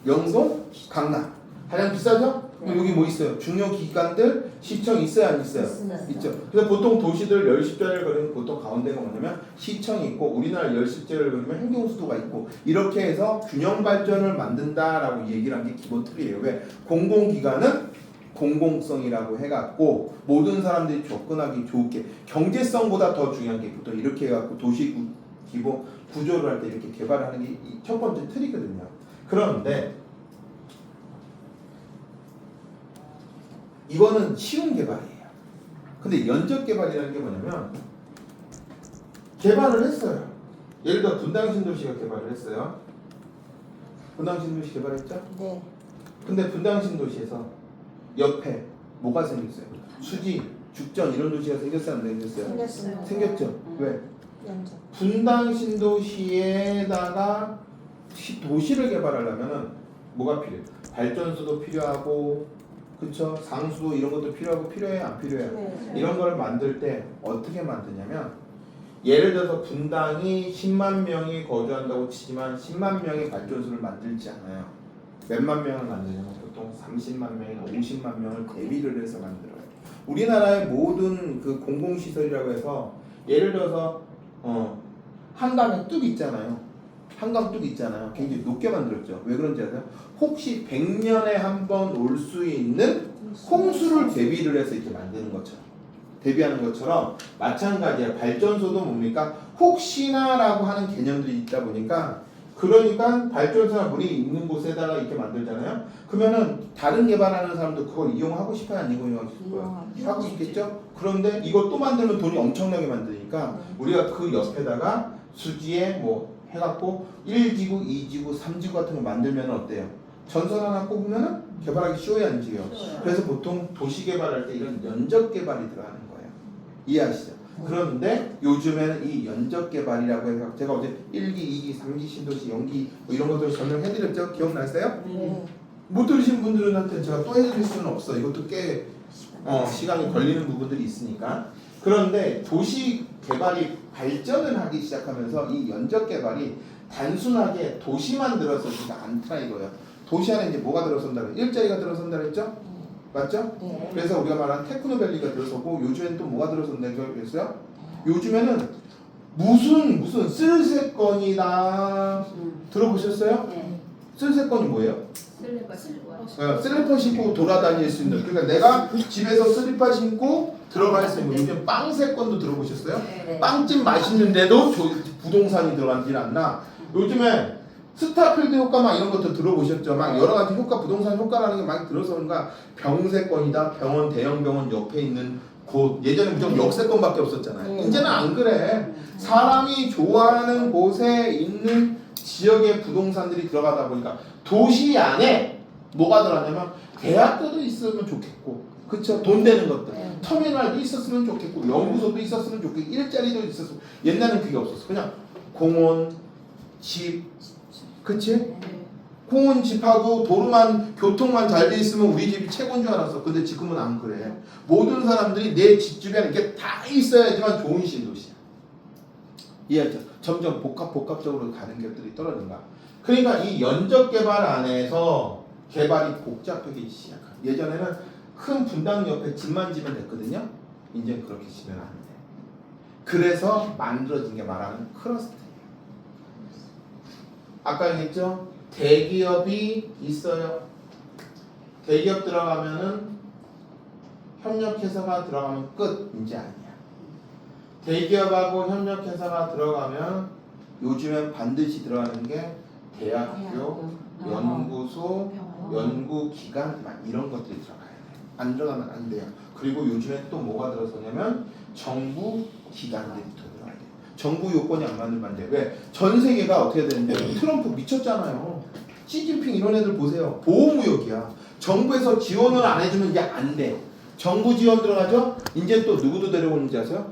영동, 강남. 가장 비싸죠? 그럼 여기 뭐 있어요? 중요 기관들 시청 있어요, 안 있어요? 있어요. 있죠. 그래서 보통 도시들 열십자를 그리면 보통 가운데가 뭐냐면 시청이 있고, 우리나라 열십자를 그리면 행정수도가 있고, 이렇게 해서 균형 발전을 만든다라고 얘기를 한 게 기본 틀이에요. 왜? 공공기관은 공공성이라고 해갖고 모든 사람들이 접근하기 좋게, 경제성보다 더 중요한 게 보통 이렇게 해갖고 도시 기본 구조를 할 때 이렇게 개발하는 게 첫 번째 틀이거든요. 그런데 이거는 쉬운 개발이에요. 근데 연적 개발이라는 게 뭐냐면, 개발을 했어요. 예를 들어 분당신도시가 개발을 했어요. 분당신도시 개발했죠? 네. 근데 분당신도시에서 옆에 뭐가 생겼어요? 수지, 죽전 이런 도시가 생겼어요, 안 생겼어요? 생겼어요. 생겼죠. 왜? 연적. 분당신도시에다가 도시를 개발하려면은 뭐가 필요해요? 발전소도 필요하고, 그쵸? 상수도 이런 것도 필요하고, 필요해요, 안 필요해요? 네. 이런 걸 만들 때 어떻게 만드냐면, 예를 들어서 분당이 10만 명이 거주한다고 치지만 10만 명의 발전소를 만들지 않아요. 몇만 명을 만드냐면 보통 30만 명이나 50만 명을 대비를 해서 만들어요. 우리나라의 모든 그 공공시설이라고 해서 예를 들어서 한강에 뚝 있잖아요. 한강 뚝 있잖아요. 굉장히 높게 만들었죠. 왜 그런지 아세요? 혹시 100년에 한 번 올 수 있는 홍수를 대비를 해서 이렇게 만드는 것처럼, 대비하는 것처럼 마찬가지야. 발전소도 뭡니까? 혹시나라고 하는 개념들이 있다 보니까, 그러니까 발전소나 물이 있는 곳에다가 이렇게 만들잖아요. 그러면은 다른 개발하는 사람도 그걸 이용하고 싶어요, 안 이용하고 싶어요? 하고 싶겠죠? 그런데 이거 또 만들면 돈이 엄청나게 만드니까 우리가 그 옆에다가 수지에 뭐 해갖고 1지구, 2지구, 3지구 같은 거 만들면 어때요? 전선 하나 꼽으면은 개발하기 쉬워요, 안 쉬워요? 그래서 보통 도시 개발할 때 이런 연적 개발이 들어가는 거예요. 이해하시죠? 그런데 요즘에는 이 연적 개발이라고 해서 제가 어제 1기, 2기, 3기 신도시, 연기 뭐 이런 것들 설명해드렸죠? 기억나세요? 네. 못 들으신 분들한테 제가 또 해드릴 수는 없어. 이것도 꽤 시간이 걸리는 부분들이 있으니까. 그런데 도시 개발이 발전을 하기 시작하면서 이 연적 개발이 단순하게 도시만 들어서지가 않다 이거예요. 도시 안에 이제 뭐가 들어선다 그래요? 일자리가 들어선다 그랬죠? 맞죠? 네. 그래서 우리가 말하는 테크노밸리가 들어서고, 요즘엔 또 뭐가 들어선다고 그랬어요? 요즘에는 무슨 쓸세권이다 들어보셨어요? 네. 쓸세권이 뭐예요? 슬리퍼 슬리퍼 신고 돌아다닐 수 있는, 그러니까 내가 집에서 슬리퍼 신고 들어갈 수 있는, 요즘 빵세권도 들어보셨어요? 네. 빵집 맛있는데도 부동산이 들어가질 않나? 요즘에 스타필드 효과 막 이런 것도 들어보셨죠? 막 여러 가지 효과, 부동산 효과라는 게 많이 들어서 그런가 병세권이다. 병원, 대형 병원 옆에 있는 곳. 예전에 무조건 역세권밖에 없었잖아요. 이제는 안 그래. 사람이 좋아하는 곳에 있는 지역의 부동산들이 들어가다 보니까 도시 안에 뭐가 들어가냐면 대학교도 있으면 좋겠고, 그쵸? 돈 되는 것들. 네. 터미널도 있었으면 좋겠고, 연구소도 있었으면 좋겠고, 일자리도 있었으면. 옛날엔 그게 없었어. 그냥 공원, 집, 그치? 공원, 집하고 도로만, 교통만 잘 돼 있으면 우리 집이 최고인 줄 알았어. 근데 지금은 안 그래. 모든 사람들이 내 집 주변에 이게 다 있어야지만 좋은 신도시야. 이해하죠? 점점 복합적으로 가는 것들이 떨어진다. 그러니까 이 연적 개발 안에서 개발이 복잡하기 시작합니다. 예전에는 큰 분당 옆에 집만 지면 됐거든요. 이제 그렇게 지면 안 돼. 그래서 만들어진 게 말하는 클러스터예요. 아까 얘기했죠? 대기업이 있어요. 대기업 들어가면은 협력회사가 들어가면 끝. 이제 아니야. 대기업하고 협력회사가 들어가면 요즘엔 반드시 들어가는 게 대학교, 연구소, 연구기관 막 이런 것들이 들어가야 돼. 안 들어가면 안 돼요. 그리고 요즘에 또 뭐가 들어서냐면 정부 기관들이 들어가야 돼. 정부 요건이 안 맞으면 안 돼. 왜? 전 세계가 어떻게 되는데 트럼프 미쳤잖아요. 시진핑 이런 애들 보세요. 보호무역이야. 정부에서 지원을 안 해주면 이제 안 돼. 정부 지원 들어가죠? 이제 또 누구도 데려오는지 아세요?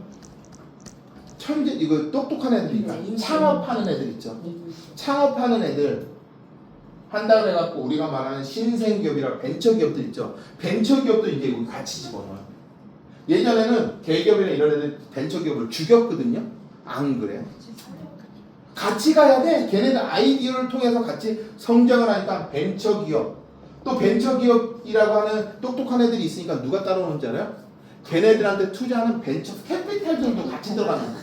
천재, 이거 똑똑한 애들이니까 창업하는 애들 있죠. 창업하는 애들 한다 그래갖고 우리가 말하는 신생기업이랑 벤처기업들 있죠. 벤처기업도 이제 우리 같이 집어넣어요. 예전에는 대기업이나 이런 애들 벤처기업을 죽였거든요. 안 그래요? 같이 가야 돼. 걔네들 아이디어를 통해서 같이 성장을 하니까 벤처기업, 또 벤처기업이라고 하는 똑똑한 애들이 있으니까 누가 따라오는지 알아요? 걔네들한테 투자하는 벤처 캐피탈들도 같이 들어가는 거예요.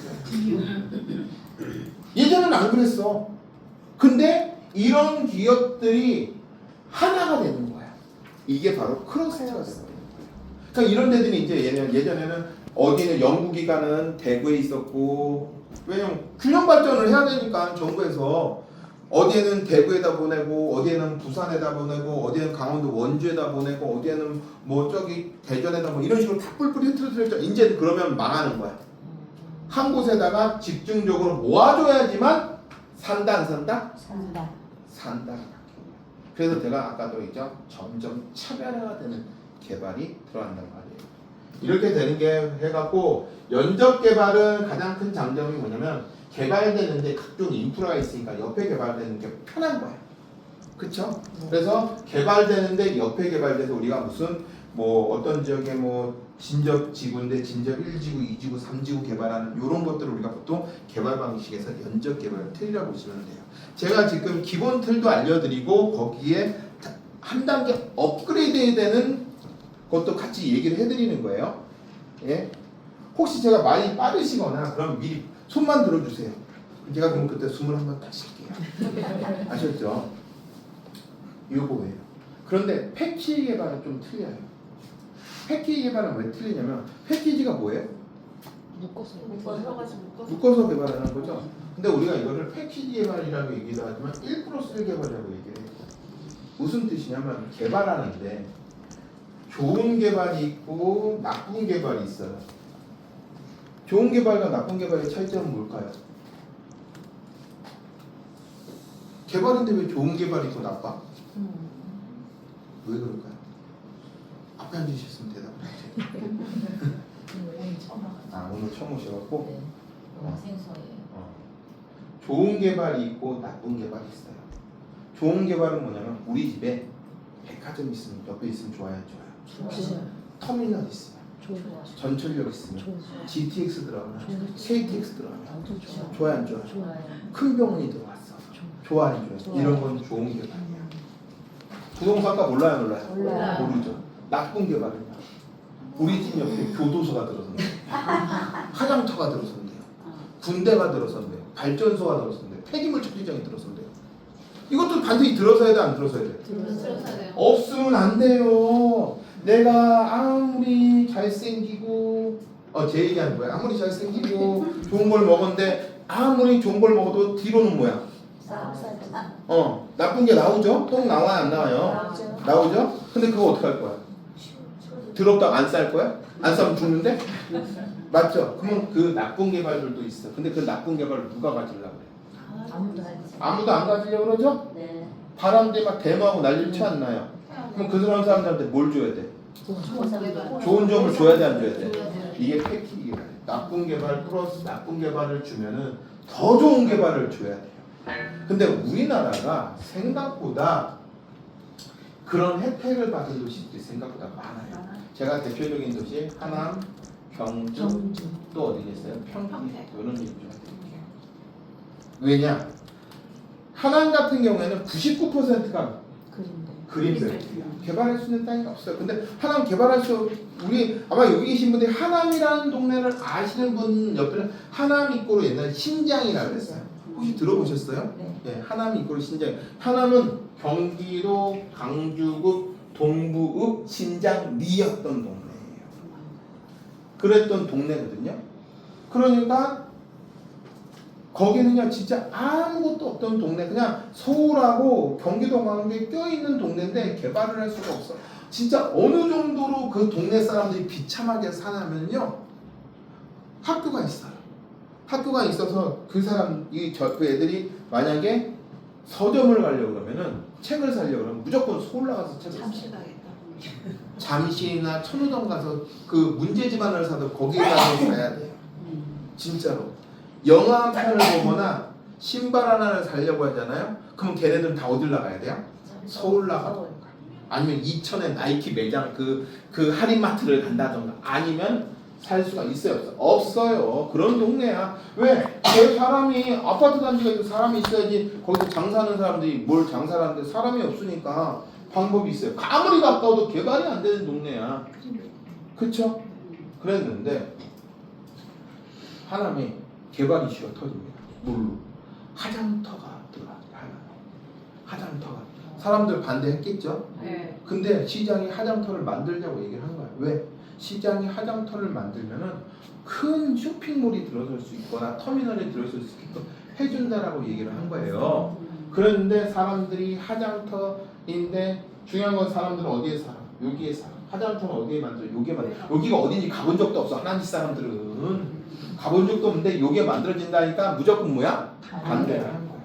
예전에는 안 그랬어. 근데 이런 기업들이 하나가 되는 거야. 이게 바로 크러스트가 되는 거예요. 그러니까 이런 데들이 이제 예전에는 어디는 연구기관은 대구에 있었고, 왜냐면 균형 발전을 해야 되니까 정부에서 어디에는 대구에다 보내고, 어디에는 부산에다 보내고, 어디에는 강원도 원주에다 보내고, 어디에는 뭐 저기 대전에다 뭐 이런 식으로 다 뿔뿔이 흩어져. 이제 그러면 망하는 거야. 한 곳에다가 집중적으로 모아줘야지만 산다 안 산다? 산다. 산다. 그래서 제가 아까도 있죠. 점점 차별화되는 개발이 들어간단 말이에요. 이렇게 되는 게 해갖고 연적 개발은 가장 큰 장점이 뭐냐면 개발되는데 각종 인프라가 있으니까 옆에 개발되는 게 편한 거야. 그쵸? 그래서 개발되는데 옆에 개발돼서 우리가 무슨 뭐 어떤 지역에 뭐 진적 지구인데 진적 1지구, 2지구, 3지구 개발하는 이런 것들을 우리가 보통 개발 방식에서 연적 개발 틀이라고 보시면 돼요. 제가 지금 기본 틀도 알려드리고 거기에 한 단계 업그레이드 해야 되는 것도 같이 얘기를 해드리는 거예요. 예? 혹시 제가 많이 빠르시거나 그럼 미리 손만 들어주세요. 제가 그럼 그때 숨을 한번 딱 쉴게요. 아셨죠? 요거예요. 그런데 패키지 개발은 좀 틀려요. 패키지 개발은 왜 틀리냐면 패키지가 뭐예요? 묶어서 개발하는 거죠. 근데 우리가 이거를 패키지 개발이라고 얘기도 하지만 1+1 개발이라고 얘기를 해요. 무슨 뜻이냐면 개발하는데 좋은 개발이 있고 나쁜 개발이 있어요. 좋은 개발과 나쁜 개발의 차이점은 뭘까요? 개발인데 왜 좋은 개발이 있고 나빠? 왜 그럴까요? 앞에 앉으셨으면 대답을 해주세요. 아, 오늘 처음 오셔갖고 생소해요. 좋은 개발이 있고 나쁜 개발이 있어요. 좋은 개발은 뭐냐면 우리 집에 백화점 있으면 옆에 있으면 좋아요, 안 좋아요? 터미널 있으면, 전철역 있으면, GTX 들어가면, KTX 들어가면 좋아요, 안 좋아요? 큰 병원이 들어왔어. 좋아, 안 좋아요? 이런 건 좋은 개발이야. 부동산가 몰라요, 몰라요? 몰라요. 모르죠. 나쁜 개발은요. 우리 집 옆에 교도소가 들어선대요. 화장터가 들어선대요. 군대가 들어선대요. 발전소가 들어선대요. 폐기물 처리장이 들어선대요. 이것도 반드시 들어서야 돼, 안 들어서야 돼? 들어서야 돼요. 없으면 안 돼요. 내가 아무리 잘생기고 제 얘기하는 거야. 아무리 잘생기고 좋은 걸 먹었는데 아무리 좋은 걸 먹어도 뒤로는 뭐야? 나쁜 게 나오죠? 똥 나와요, 안 나와요? 나오죠? 근데 그거 어떻게 할 거야? 더럽다 안 쌀 거야? 안 싸면 죽는데? 맞죠? 그러면 그 나쁜 개발들도 있어. 근데 그 나쁜 개발을 누가 가지려고 그래? 아무도 안 가지려고 그러죠? 네. 바람들이 막 대모하고 난리를 쳐안나요? 그럼 그 사람들한테 뭘 줘야 돼? 좋은 점을 줘야 돼, 안 줘야 돼? 이게 패키지 개발. 나쁜 개발 플러스 나쁜 개발을 주면은 더 좋은 개발을 줘야 돼요. 근데 우리나라가 생각보다 그런 혜택을 받은 도시들이 생각보다 많아요. 제가 대표적인 도시 하남, 경주, 또 어디겠어요? 평택 이런 얘기 좀 해드릴게요. 왜냐? 하남 같은 경우에는 99%가 그린벨트야. 개발할 수 있는 땅이 없어요. 근데 하남 개발할 수 우리 아마 여기 계신 분들이 하남이라는 동네를 아시는 분 옆에는 하남 입구로 옛날에 신장이라고 했어요. 혹시 들어보셨어요? 네, 하남 입구로 신장. 하남은 경기도 강주구 동부읍 신장리였던 동네예요. 그랬던 동네거든요. 그러니까 거기는요 진짜 아무것도 없던 동네, 그냥 서울하고 경기도 광주에 껴있는 동네인데 개발을 할 수가 없어. 진짜 어느 정도로 그 동네 사람들이 비참하게 사냐면요, 학교가 있어요. 학교가 있어서 그 애들이 만약에 서점을 가려고 그러면은 책을 사려고 그러면 무조건 서울 나가서 책을 사요. 잠실이나 천호동 가서 그 문제집안을 사도 거기에 가서 사야 돼요. 진짜로. 영화 한 편을 보거나 신발 하나를 사려고 하잖아요. 그럼 걔네들은 다 어딜 나가야 돼요? 서울 나가던가, 아니면 이천에 나이키 매장 그 할인마트를 간다던가, 아니면 살 수가 있어요? 없어요. 그런 동네야. 왜? 그 사람이 아파트 단지가 있고 사람이 있어야지 거기서 장사하는 사람들이 뭘 장사를 하는데 사람이 없으니까 방법이 있어요. 아무리 가까워도 개발이 안 되는 동네야. 그쵸? 그랬는데 하남에 개발 이슈가 터집니다. 뭘로? 화장터가 들어가요. 화장터가. 사람들 반대했겠죠? 네. 근데 시장이 화장터를 만들자고 얘기를 한 거야. 왜? 시장이 화장터를 만들면은 큰 쇼핑몰이 들어설 수 있거나 터미널에 들어설 수 있게끔 해준다라고 얘기를 한 거예요. 그런데 사람들이 화장터인데 중요한 건 사람들은 어디에 살아? 여기에 살아. 화장터는 어디에 만들어? 여기에 만들어. 여기가 어딘지 가본 적도 없어. 하나님 사람들은 가본 적도 없는데 여기에 만들어진다니까 무조건 뭐야? 반대를 하는 거야.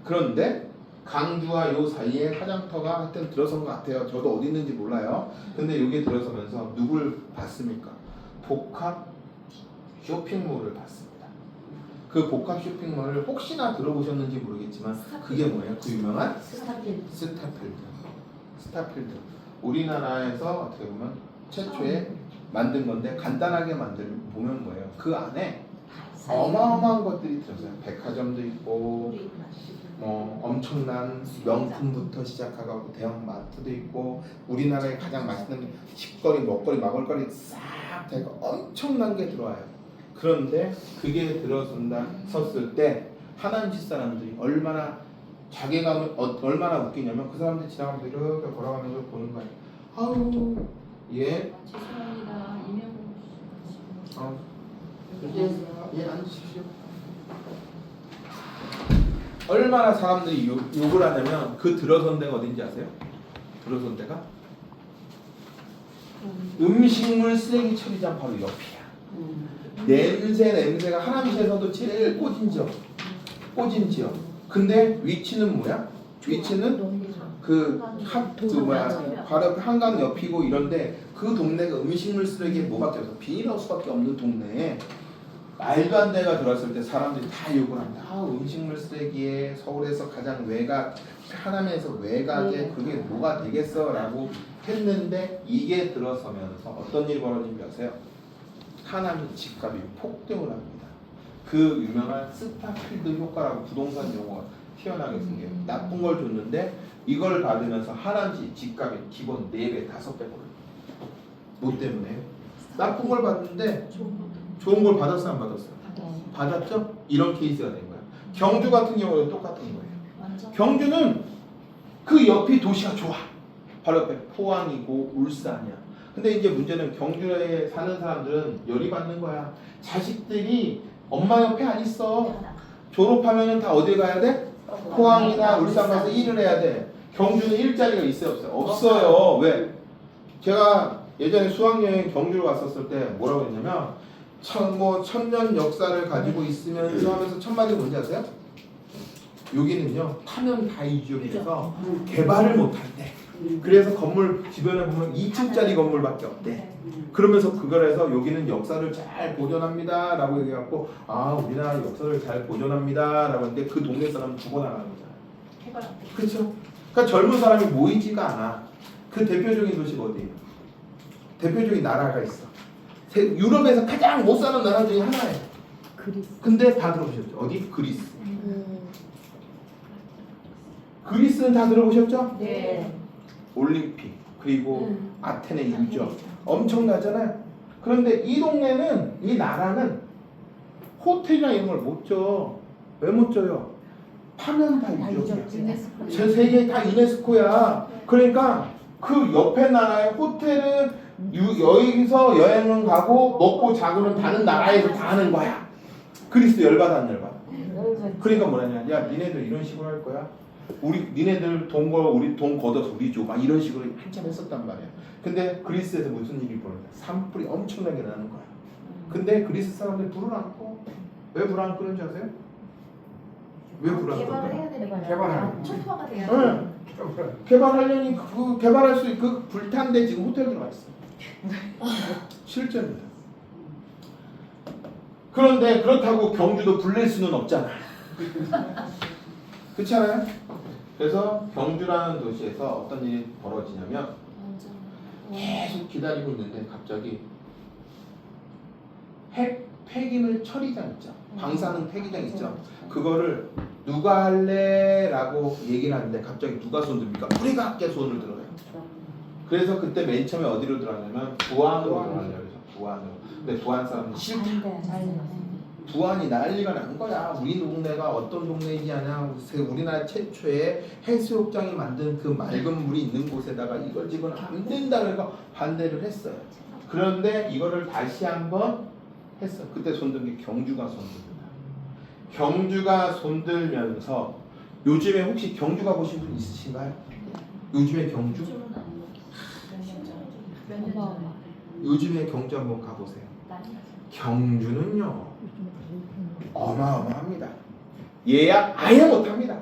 그런데 강주와 요 사이에 화장터가 하여튼 들어선 것 같아요. 저도 어디 있는지 몰라요. 근데 여기에 들어서면서 누굴 봤습니까? 복합 쇼핑몰을 봤습니다. 그 복합 쇼핑몰을 혹시나 들어보셨는지 모르겠지만 그게 뭐예요? 그 유명한 스타필드. 우리나라에서 어떻게 보면 최초에 만든 건데 간단하게 보면 뭐예요? 그 안에 어마어마한 것들이 들었어요. 백화점도 있고 엄청난 명품부터 시작하고 대형 마트도 있고 우리나라에 가장 맛있는 식거리, 먹거리, 먹을거리 싹 되고 엄청난 게 들어와요. 그런데 그게 섰을 때 하나님 사람들이 얼마나 자괴감을 얼마나 웃기냐면 그 사람들이 지나가면서 이렇게 걸어가면서 보는 거예요. 아우 예. 죄송합니다. 이명호 예 앉으십시오. 얼마나 사람들이 욕을 하냐면 그 들어선 데가 어딘지 아세요? 들어선 데가 음식물 쓰레기 처리장 바로 옆이야. 냄새가 하남시에서도 제일 꽂은 지역. 근데 위치는 뭐야? 위치는 바로 한강 옆이고 이런데 그 동네가 음식물 쓰레기에 뭐밖에 없어? 비닐하우스밖에 없는 동네에 말도 안 되가 들어왔을 때 사람들이 다 욕을 합니다. 음식물 쓰레기에 서울에서 가장 하남에서 외곽에 그게 뭐가 되겠어? 라고 했는데 이게 들어서면서 어떤 일이 벌어진지 아세요? 하남의 집값이 폭등을 합니다. 그 유명한 스타필드 효과라고 부동산 용어가 튀어나게 생겨요. 나쁜 걸 줬는데 이걸 받으면서 하남시 집값이 기본 4배, 5배 오르요. 뭐 때문에? 나쁜 걸 받는데 좋은 걸 받았어 안 받았어? 받았죠? 이런 케이스가 된 거야. 경주 같은 경우는 똑같은 거예요. 경주는 그 옆이 도시가 좋아. 바로 옆에 포항이고 울산이야. 근데 이제 문제는 경주에 사는 사람들은 열이 받는 거야. 자식들이 엄마 옆에 안 있어. 졸업하면은 다 어디 가야 돼? 포항이나 울산 가서 일을 해야 돼. 경주는 일자리가 있어요, 없어요? 없어요. 왜? 제가 예전에 수학여행 경주를 왔었을 때 뭐라고 했냐면 천년 역사를 가지고 있으면서 하면서 첫 마디 뭔지 아세요? 여기는요 파면 다이 지역이라서 개발을 못한대. 그래서 건물 주변에 보면 2층짜리 건물밖에 없대. 그러면서 그걸 해서 여기는 역사를 잘 보존합니다 라고 얘기해갖고 우리나라 역사를 잘 보존합니다 라고 했는데 그 동네 사람은 죽어나가는 거잖아요. 그렇죠? 그러니까 젊은 사람이 모이지가 않아. 그 대표적인 도시가 어디예요? 대표적인 나라가 있어. 유럽에서 가장 못 사는 나라 중에 하나예요. 근데 다 들어보셨죠? 어디? 그리스. 그리스는 다 들어보셨죠? 네. 올림픽 그리고 아테네 유적 엄청나잖아요. 그런데 이 동네는 이 나라는 호텔이나 이런 걸 못 줘. 왜 못 줘요? 파면 다 유적이야. 전 세계 다 유네스코야. 그러니까 그 옆에 나라의 호텔은 여기서 여행은 가고 먹고 자고는 다른 나라에서 다 하는 거야. 그리스 열받아 안 열받아? 그러니까 뭐라냐? 야 니네들 이런 식으로 할 거야? 니네들 우리 돈 걷어서 우리 줘. 막 이런 식으로 한참 했었단 말이야. 근데 그리스에서 무슨 일이 벌어져? 산불이 엄청나게 나는 거야. 근데 그리스 사람들 불을 안 꺼. 왜 불 안 끄는지 아세요? 왜 불 안 꺼? 개발을 해야 되니까. 개발하는 초토화가 돼야 응. 개발하려니 개발할 수 있고 그 불탄데 지금 호텔 들어가 있어. 실제입니다. 그런데 그렇다고 경주도 불낼 수는 없잖아. 그렇지 않아요? 그래서 경주라는 도시에서 어떤 일이 벌어지냐면 계속 기다리고 있는데 갑자기 핵 폐기물 처리장 있죠. 방사능 폐기장 있죠. 그거를 누가 할래? 라고 얘기를 하는데 갑자기 누가 손 듭니까? 우리가 함께 손을 들어요. 그래서 그때 맨 처음에 어디로 들어가냐면 부안으로 들어가려고 그래서 부안으로. 근데 부안 사람은 싫다. 부안이 난리가 난 거야. 우리 동네가 어떤 동네인지 아냐. 우리나라 최초의 해수욕장이 만든 그 맑은 물이 있는 곳에다가 이걸 지금 안 된다 그래서 반대를 했어요. 그런데 이거를 다시 한번 했어. 그때 손든 게 경주가 손듭니다. 경주가 손들면서 요즘에 혹시 경주 가보신 분 있으신가요? 요즘에 경주? 몇년 전에. 요즘에 경주 한번 가보세요. 경주는요 어마어마합니다. 예약 아예 못합니다.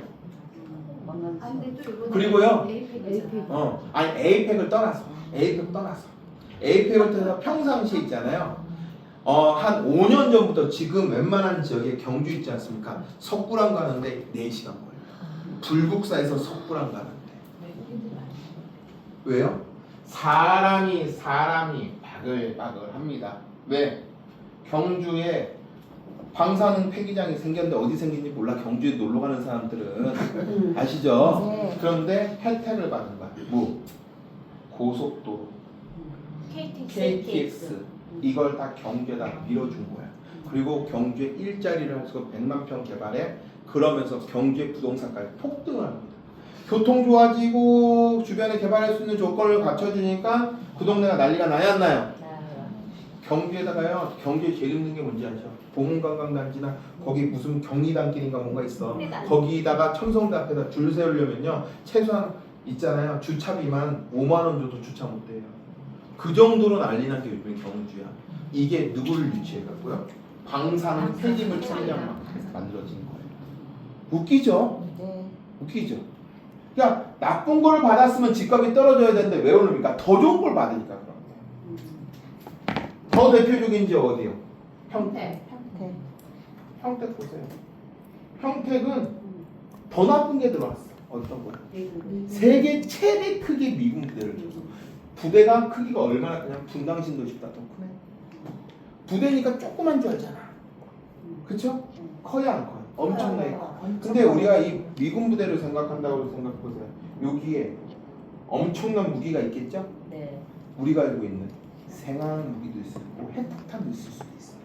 아 근데 또 이번에 그리고요. 에이펙이잖아. 아니 에이펙을 떠나서 에이펙을 떠나서 평상시에 있잖아요. 한 5년 전부터 지금 웬만한 지역에 경주 있지 않습니까? 석굴암 가는데 4시간 걸려요. 불국사에서 석굴암 가는데. 왜요? 사람이 바글바글합니다. 왜? 경주에 방사능 폐기장이 생겼는데 어디 생긴지 몰라. 경주에 놀러 가는 사람들은 아시죠? 네. 그런데 혜택을 받는 거야. 뭐? 고속도로, KTX 이걸 다 경주에다 밀어준 거야. 그리고 경주에 일자리를 해서 100만 평 개발해. 그러면서 경주의 부동산까지 폭등을 합니다. 교통 좋아지고 주변에 개발할 수 있는 조건을 갖춰주니까 그 동네가 난리가 나야 안 나요? 경주에다가요. 경주에 제일 힘든 게 뭔지 아죠? 보문관광단지나 거기 무슨 경리단길인가 뭔가 있어. 거기다가 첨성대 앞에다 줄 세우려면요 최소한 있잖아요 주차비만 5만 원 줘도 주차 못 돼요. 그 정도로 난리 난 게 요즘에 경주야. 이게 누구를 유치해갖고요? 방사능 폐기물 처리장 만들어진 거예요. 웃기죠? 네. 웃기죠? 그러니까 나쁜 걸 받았으면 집값이 떨어져야 되는데 왜 오릅니까? 더 좋은 걸 받으니까 그런 거예요. 더 대표적인 지역 어디요? 평택. 평택. 평택 보세요. 평택은 더 나쁜 게 들어왔어. 어떤 거야? 세계 최대 크기 미군 부대를 줬어. 부대가 크기가 얼마나 그냥 분당 신도시보다 더 크네. 부대니까 조그만 줄 알잖아. 그쵸? 커요 안 커요? 엄청나게 커. 근데 우리가 이 미군 부대를 생각한다고 생각해보세요. 여기에 엄청난 무기가 있겠죠? 네. 우리가 알고 있는 생화학 무기도 있을 거고 핵폭탄도 있을 수도 있어요.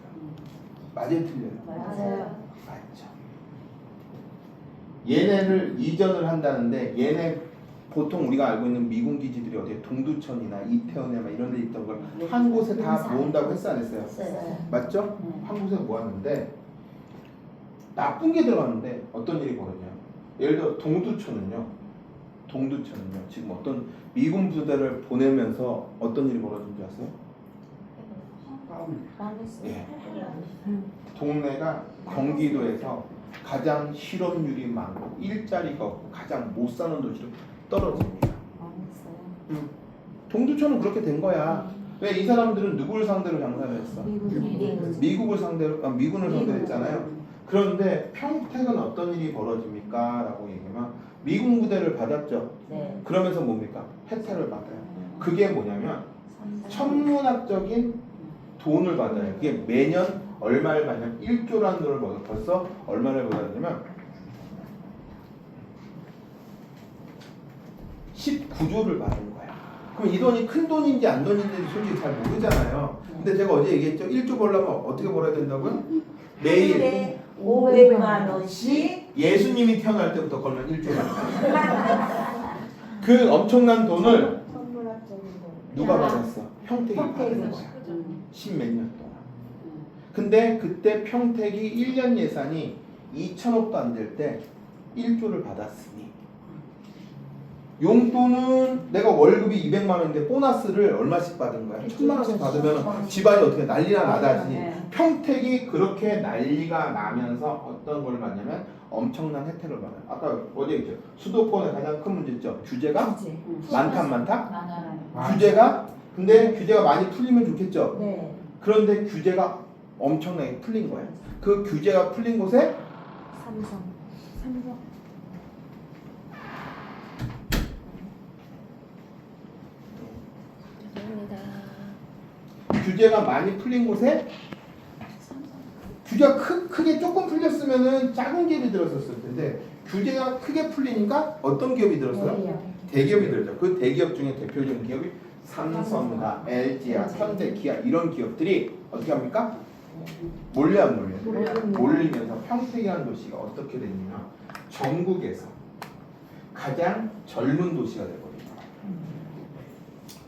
맞아요 틀려요? 맞아요. 맞죠. 얘네를 이전을 한다는데 얘네 보통 우리가 알고 있는 미군 기지들이 어디에 동두천이나 이태원에 막 이런 데 있던 걸 한 곳에 다 모은다고 했어 안 했어요? 했어요. 맞죠? 한 곳에 모았는데 나쁜 게 들어갔는데 어떤 일이 벌어져요? 예를 들어 동두천은요 지금 어떤 미군 부대를 보내면서 어떤 일이 벌어진 줄 아세요? 예. 동네가 경기도에서 가장 실업률이 많고 일자리가 없고 가장 못 사는 도시로 떨어집니다. 동두천은 그렇게 된 거야. 왜 이 사람들은 누구를 상대로 장사를 했어? 미국을 상대로 미군을 상대로 했잖아요. 그런데 평택은 어떤 일이 벌어집니까? 라고 얘기하면 미군 부대를 받았죠. 네. 그러면서 뭡니까? 혜택을 받아요. 그게 뭐냐면 천문학적인 돈을 받아요. 그게 매년 얼마를 받냐면 1조라는 돈을 받아요. 벌써 얼마를 받았냐면 19조를 받은 거야. 그럼 이 돈이 큰 돈인지 안 돈인지 솔직히 잘 모르잖아요. 근데 제가 어제 얘기했죠. 1조 벌려면 어떻게 벌어야 된다고요? 매일 500만 원씩. 예수님이 태어날 때부터 걸면 1조가 그 엄청난 돈을 누가 받았어? 평택이 받은 거야. 10몇 년 동안. 근데 그때 평택이 1년 예산이 2천억도 안 될 때 1조를 받았으니 용돈은 내가 월급이 200만 원인데 보너스를 얼마씩 받은 거야? 1000만 원씩 받으면 집안이 어떻게 난리나 나다지. 평택이 그렇게 난리가 나면서 어떤 걸 받냐면 엄청난 혜택을 받아요. 아까 어제 얘기했죠. 수도권의 가장 큰 문제 있죠. 규제가 많다? 규제가? 근데 규제가 많이 풀리면 좋겠죠. 네. 그런데 규제가 엄청나게 풀린 거야. 그 규제가 풀린 곳에 삼성. 규제가 많이 풀린 곳에 규제가 크게 조금 풀렸으면은 작은 기업이 들었었을 텐데 규제가 크게 풀리니까 어떤 기업이 들었어요? 대기업이 들었죠. 그 대기업 중에 대표적인 기업이 삼성이나 LG야, 현대, 기아 이런 기업들이 어떻게 합니까? 몰려 안 몰려요? 몰리면서 평택이라는 도시가 어떻게 됐냐면 전국에서 가장 젊은 도시가 되거든요.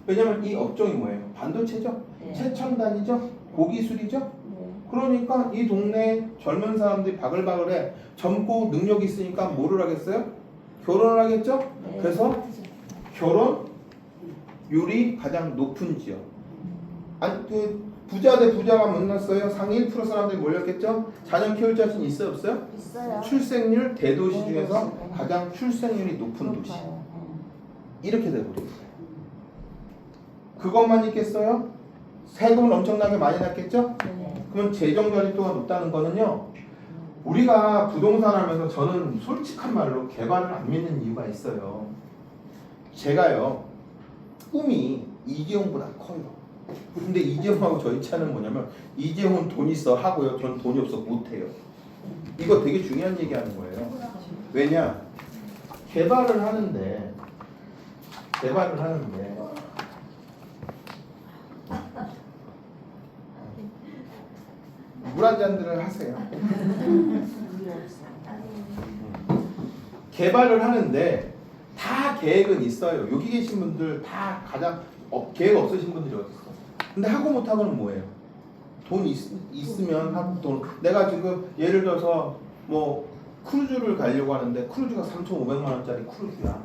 왜냐면 이 업종이 뭐예요? 반도체죠? 최첨단이죠? 고기술이죠? 그러니까 이 동네에 젊은 사람들이 바글바글해. 젊고 능력이 있으니까 뭐를 하겠어요? 결혼을 하겠죠? 그래서 결혼율이 가장 높은 지역. 아니 그 부자 대 부자가 만났어요. 상위 1% 사람들이 몰렸겠죠? 자녀 키울 자신 있어요? 없어요? 있어요. 출생률 대도시 중에서 가장 출생률이 높은 도시. 이렇게 돼버린 거예요. 그것만 있겠어요? 세금을 엄청나게 많이 냈겠죠? 그러면 재정 자립도가 높다는 거는요. 우리가 부동산 하면서 저는 솔직한 말로 개발을 안 믿는 이유가 있어요. 제가요. 꿈이 이재용보다 커요. 근데 이재용하고 저희 차는 뭐냐면 이재용은 돈 있어 하고요. 전 돈이 없어 못해요. 이거 되게 중요한 얘기하는 거예요. 왜냐? 개발을 하는데 물 한 잔들을 하세요. 개발을 하는데 다 계획은 있어요. 여기 계신 분들 다 가장 계획 없으신 분들이 어디 있어? 근데 하고 못하고는 뭐예요? 돈 있으면 하고 돈. 내가 지금 예를 들어서 뭐 크루즈를 가려고 하는데 크루즈가 3,500만 원짜리 크루즈야.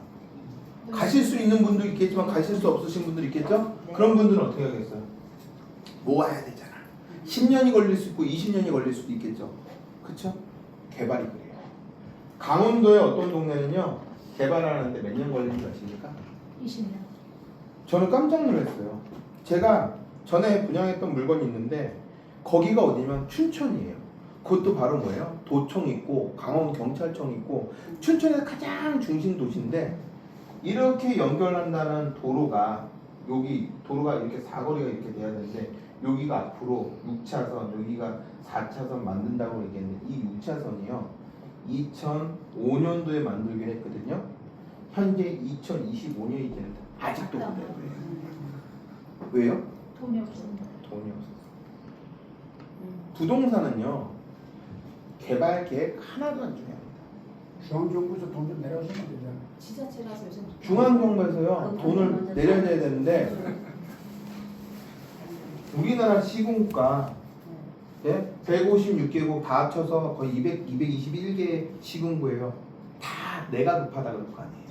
가실 수 있는 분도 있겠지만 가실 수 없으신 분들 있겠죠? 그런 분들은 어떻게 하겠어요? 모아야 되잖아. 10년이 걸릴 수 있고 20년이 걸릴 수도 있겠죠. 그쵸? 개발이 그래요. 강원도의 어떤 동네는요. 개발하는데 몇 년 걸리는 줄 아십니까? 20년. 저는 깜짝 놀랐어요. 제가 전에 분양했던 물건이 있는데 거기가 어디냐면 춘천이에요. 그것도 바로 뭐예요? 도청 있고 강원경찰청 있고 춘천에서 가장 중심 도시인데 이렇게 연결한다는 도로가 여기 도로가 이렇게 사거리가 이렇게 돼야 되는데 여기가 앞으로 6차선 여기가 4차선 만든다고 얘기했는데 이 6차선이요 2005년도에 만들긴 했거든요. 현재 2025년이 되는데 아직도 못해요. 왜요? 돈이 없습니다. 돈이 없어서. 부동산은요 개발 계획 하나도 안 중요합니다. 중앙정부에서 돈 좀 내려주면 되잖아. 지자체라서 요즘 중앙정부에서요 돈을 내려줘야 되는데 우리나라 시군가 156개국 다 합쳐서 거의 221개 시군구예요. 다 내가 급하다 그럴 거 아니에요.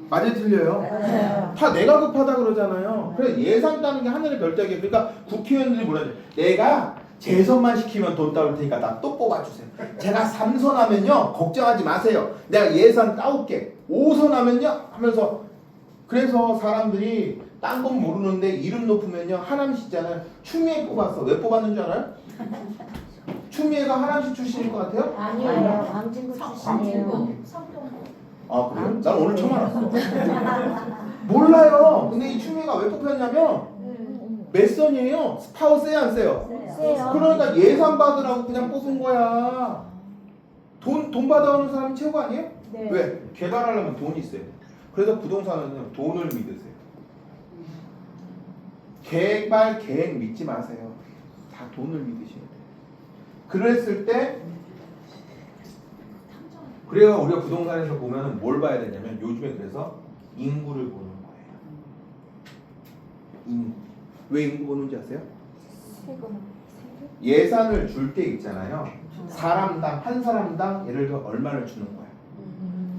맞아요 틀려요? 맞아요. 다 내가 급하다 그러잖아요. 그래 예산 따는 게 하늘의 별따기예요. 그러니까 국회의원들이 뭐라죠? 내가 재선만 시키면 돈 따올 테니까 나 또 뽑아주세요. 제가 3선 하면요 걱정하지 마세요. 내가 예산 따올게. 5선 하면요 하면서 그래서 사람들이 딴 건 모르는데 이름 높으면요 하남시 있잖아요. 추미애 뽑았어. 왜 뽑았는 줄 알아요? 추미애가 하남시 출신일 것 같아요? 아니요. 광진구 출신이에요. 아 그래요? 난 오늘 처음 알았어. 몰라요. 근데 이 추미애가 왜 뽑혔냐면 몇 선이에요? 파워 세요 안 세요? 세요. 그러니까 예산 받으라고 그냥 뽑은 거야. 돈 받아오는 사람이 최고 아니에요? 네. 왜? 개발하려면 돈이 있어요. 그래서 부동산은 돈을 믿으세요. 개발 계획 믿지 마세요. 다 돈을 믿으셔야 돼요. 그랬을 때 그래야 우리가 부동산에서 보면은 뭘 봐야 되냐면 요즘에 그래서 인구를 보는 거예요. 인구. 왜 인구 보는지 아세요? 세금. 예산을 줄 때 있잖아요. 사람당 한 사람당 예를 들어 얼마를 주는 거야.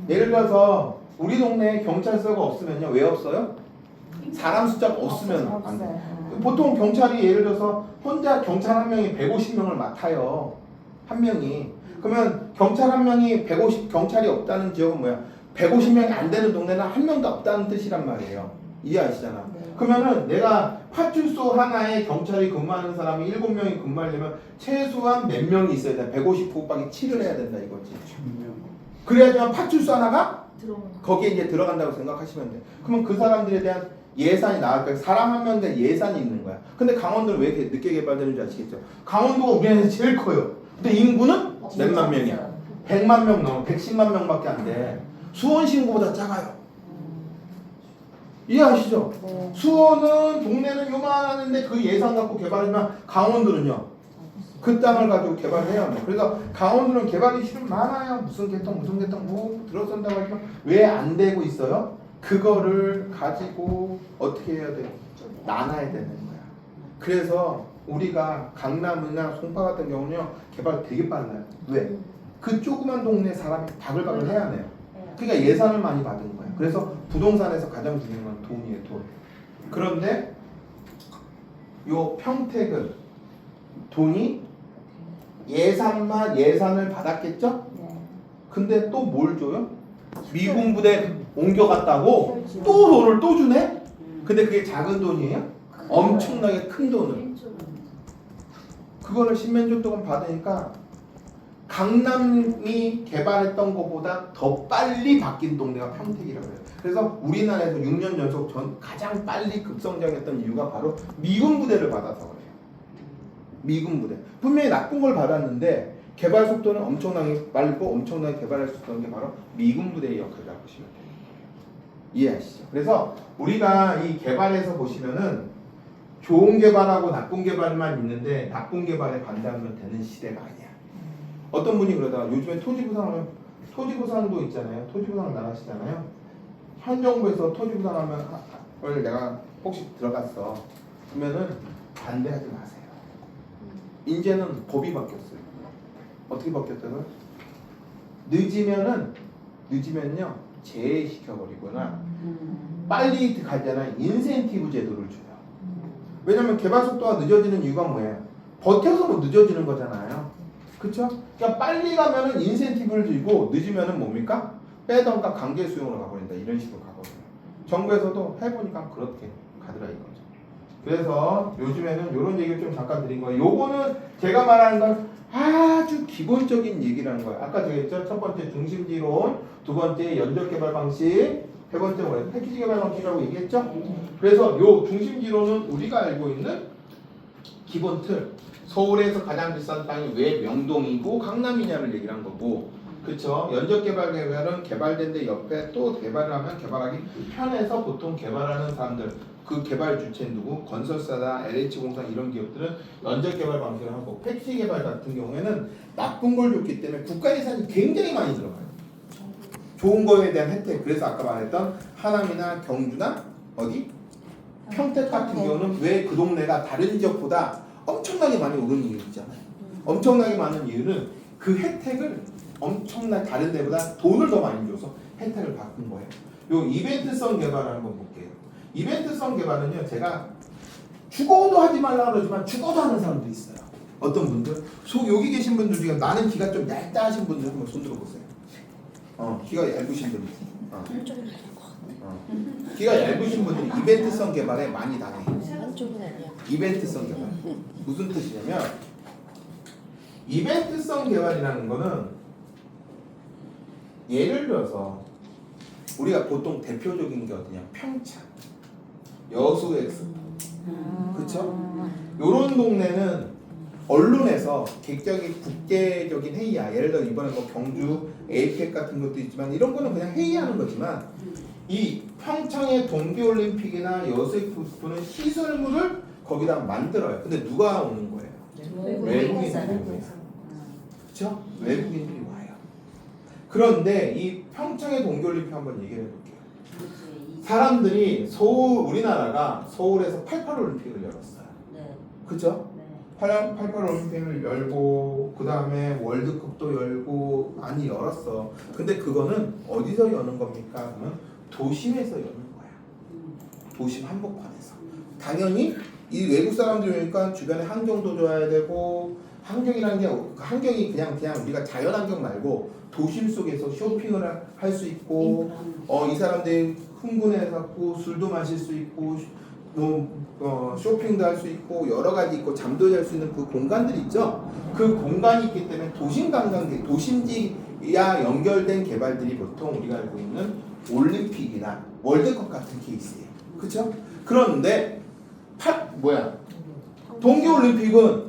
예를 들어서 우리 동네에 경찰서가 없으면요. 왜 없어요? 사람 숫자가 없으면 안 돼. 보통 경찰이 예를 들어서 혼자 경찰 한 명이 150명을 맡아요. 한 명이. 그러면 경찰 한 명이 150 경찰이 없다는 지역은 뭐야? 150명이 안 되는 동네는 한 명도 없다는 뜻이란 말이에요. 이해하시잖아. 그러면은 내가 파출소 하나에 경찰이 근무하는 사람이 7명이 근무하려면 최소한 몇 명이 있어야 돼? 150 곱하기 7을 해야 된다 이거지. 그래야지만 파출소 하나가 거기에 이제 들어간다고 생각하시면 돼. 그러면 그 사람들에 대한 예산이 나왔고 사람 한 명당 예산이 있는 거야. 근데 강원도는 왜 이렇게 늦게 개발되는지 아시겠죠? 강원도가 우리나라에서 제일 커요. 근데 인구는 몇만 명이야? 100만 명 넘어. 110만 명밖에 안 돼. 수원시 인구보다 작아요. 이해하시죠? 네. 수원은 동네는 요만한데 그 예산 갖고 개발하지만 강원도는요. 그 땅을 가지고 개발해야 합니다. 그래서 강원도는 개발 이슈는 많아요. 무슨 개통 뭐 들어선다고 하지만 왜 안 되고 있어요? 그거를 가지고 어떻게 해야 돼요? 나눠야 되는 거야. 그래서 우리가 강남이나 송파 같은 경우는요 개발 되게 빨라요. 왜? 그 조그만 동네 사람이 바글바글 해야 돼요. 그러니까 예산을 많이 받은 거예요. 그래서 부동산에서 가장 중요한 건 돈이에요, 돈. 그런데 요 평택은 돈이 예산을 받았겠죠? 근데 또 뭘 줘요? 미군 부대 옮겨갔다고 또 돈을 또 주네? 근데 그게 작은 돈이에요? 엄청나게 큰 돈을. 그거를 십몇 조 동안 받으니까 강남이 개발했던 것보다 더 빨리 바뀐 동네가 평택이라고 해요. 그래서 우리나라에서 6년 연속 가장 빨리 급성장했던 이유가 바로 미군 부대를 받아서 그래요. 미군 부대. 분명히 나쁜 걸 받았는데 개발 속도는 엄청나게 빠르고 엄청나게 개발할 수 있었던 게 바로 미군 부대의 역할이라고 보시면 돼요. 이해하시죠? 그래서 우리가 이 개발에서 보시면은 좋은 개발하고 나쁜 개발만 있는데 나쁜 개발에 반대하면 되는 시대가 아니야. 어떤 분이 그러다가 요즘에 토지부상하면 토지부상도 있잖아요. 토지부상 나가시잖아요. 현 정부에서 토지부상하면 내가 혹시 들어갔어. 그러면은 반대하지 마세요. 이제는 법이 바뀌었어요. 어떻게 바뀌었다고요? 늦으면요 제외시켜버리거나 빨리 가잖아 인센티브 제도를 줘요. 왜냐면 개발 속도가 늦어지는 이유가 뭐예요? 버텨서 뭐 늦어지는 거잖아요. 그쵸? 그러니까 빨리 가면은 인센티브를 주고 늦으면은 뭡니까? 빼던가 강제 수용으로 가버린다. 이런 식으로 가거든요. 정부에서도 해보니까 그렇게 가더라 이거죠. 그래서 요즘에는 이런 얘기를 좀 잠깐 드린 거예요. 요거는 제가 말하는 건 아주 기본적인 얘기라는 거예요. 아까 제가 했죠? 첫 번째 중심지론, 두 번째 연적 개발 방식, 세 번째 뭐예요? 패키지 개발 방식이라고 얘기했죠? 그래서 요 중심지론은 우리가 알고 있는 기본 틀. 서울에서 가장 비싼 땅이 왜 명동이고 강남이냐를 얘기를 한 거고, 그쵸? 연적 개발 계획은 개발된 데 옆에 또 개발을 하면 개발하기 편해서 보통 개발하는 사람들, 그 개발 주체는 누구? 건설사다, LH공사 이런 기업들은 연적 개발 방식을 하고, 패키지 개발 같은 경우에는 나쁜 걸 줬기 때문에 국가 예산이 굉장히 많이 들어가요. 좋은 거에 대한 혜택. 그래서 아까 말했던 하남이나 경주나 어디? 평택 같은 경우는 왜 그 동네가 다른 지역보다 엄청나게 많이 오른 이유 있잖아요. 엄청나게 많은 이유는 그 혜택을 엄청나게 다른 데보다 돈을 더 많이 줘서 혜택을 받은 거예요. 요 이벤트성 개발을 한번 볼게요. 이벤트성 개발은요, 제가 죽어도 하지 말라 그러지만 죽어도 하는 사람도 있어요. 어떤 분들? 여기 계신 분들 중에 나는 귀가 좀 얇다 하신 분들 한번 손 들어보세요. 귀가 얇으신 분들. 귀가 얇으신 분들이 이벤트성 개발에 많이 당해요. 이벤트성 개발. 무슨 뜻이냐면 이벤트성 개발이라는 거는 예를 들어서 우리가 보통 대표적인 게 어디냐? 평창, 여수 엑스포, 그쵸? 요런 동네는 언론에서 국제적인 회의야. 예를 들어 이번에 뭐 경주 에이펙 같은 것도 있지만 이런 거는 그냥 회의하는 거지만 이 평창의 동계올림픽이나 여수 엑스포는 시설물을 거기다 만들어요. 근데 누가 오는 거예요? 외국인들이 오는 거예요. 그쵸? 외국인들이 와요. 그런데 이 평창의 동계올림픽 한번 얘기를 해볼게요. 사람들이 우리나라가 서울에서 88올림픽을 열었어요. 그쵸? 88올림픽을 열고 그 다음에 월드컵도 열고 많이 열었어. 근데 그거는 어디서 여는 겁니까? 그러면 도심에서 여는 거야. 도심 한복판에서. 당연히 이 외국 사람들이 오니까 주변에 환경도 좋아야 되고, 환경이라는 게 환경이 그냥 우리가 자연환경 말고 도심 속에서 쇼핑을 할 수 있고, 이 사람들이 흥분해갖고 술도 마실 수 있고, 쇼핑도 할 수 있고 여러 가지 있고 잠도 잘 수 있는 그 공간들이 있죠. 그 공간이 있기 때문에 도심 관광객, 도심지와 연결된 개발들이 보통 우리가 알고 있는 올림픽이나 월드컵 같은 케이스예요. 그렇죠? 그런데 동계올림픽이니까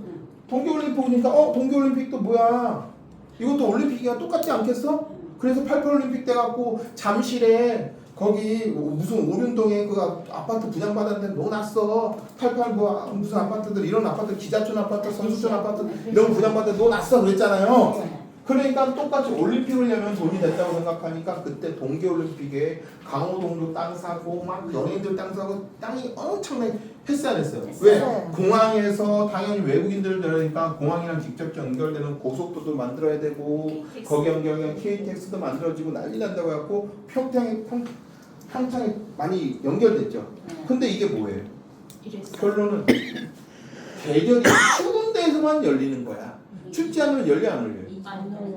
동계올림픽도 뭐야? 이것도 올림픽이야 똑같지 않겠어? 그래서 88올림픽 때 갖고 잠실에 거기 무슨 오륜동에 그 아파트 분양받았는데 놓았어. 88 무슨 아파트들 이런 아파트 기자촌 아파트 선수촌 아파트 이런 거 분양받았는데 놓았어 그랬잖아요. 그러니까 똑같이 올림픽을 열면 돈이 됐다고 생각하니까 그때 동계올림픽에 강호동도 땅 사고 막 연예인들 땅 사고 땅이 엄청나게 했어야 됐어요. 왜? 공항에서 당연히 외국인들 들으니까 공항이랑 직접 연결되는 고속도도 만들어야 되고 거기 연결된 KTX도 만들어지고 난리 난다고 해갖고 평창에 많이 연결됐죠. 근데 이게 뭐예요? 결론은 대결이 추운 데에서만 열리는 거야. 춥지 않으면 열려 안 열려요?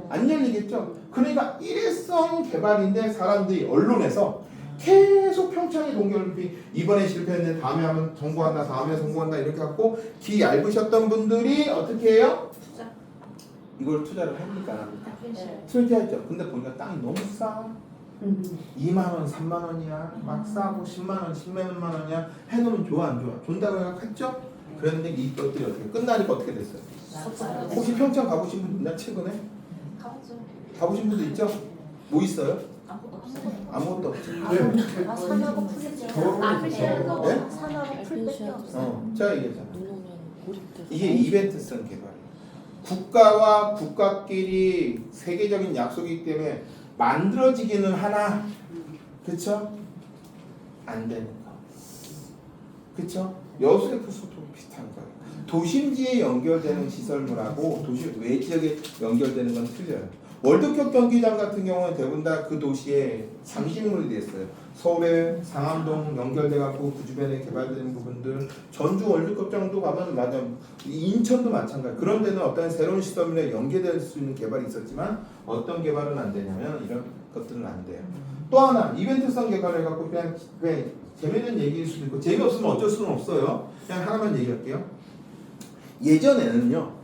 안 열리겠죠. 그러니까 일회성 개발인데 사람들이 언론에서 계속 평창의 동계올림픽 이번에 실패했는데 다음에 하면 성공한다 다음에 성공한다 이렇게 갖고 귀 얇으셨던 분들이 어떻게 해요? 이걸 투자를 합니까? 안 합니까? 투자했죠. 근데 보니까 땅이 너무 싸. 2만원 3만원이야 막 싸고 10만원 10만 원이야. 해놓으면 좋아 안 좋아? 좋다고 생각했죠? 그랬는데 이것들이 어떻게 끝나니까 어떻게 됐어요? 혹시 평창 가보신 분 있나 최근에? 가보신 분도 있죠? 뭐 있어요? 아무것도 없죠. 산하고 풀리죠. 네? 산하고 풀렸죠. 제가 얘기했잖아. 이게 이벤트성 개발이에요. 국가와 국가끼리 세계적인 약속이기 때문에 만들어지기는 하나, 그쵸? 안 되는 거. 그쵸? 여수에서도 비슷한 거예요. 도심지에 연결되는 시설물하고 도시 외 지역에 연결되는 건 틀려요. 월드컵 경기장 같은 경우는 대부분 다 그 도시에 상징물이 됐어요. 서울에 상암동 연결돼갖고 그 주변에 개발되는 부분들, 전주 월드컵장도 가면 맞아. 인천도 마찬가지. 그런 데는 어떤 새로운 시설물에 연계될 수 있는 개발이 있었지만 어떤 개발은 안 되냐면 이런 것들은 안 돼요. 또 하나 이벤트성 개발해갖고 그냥 재미있는 얘기일 수도 있고 재미없으면 어쩔 수는 없어요. 그냥 하나만 얘기할게요. 예전에는요.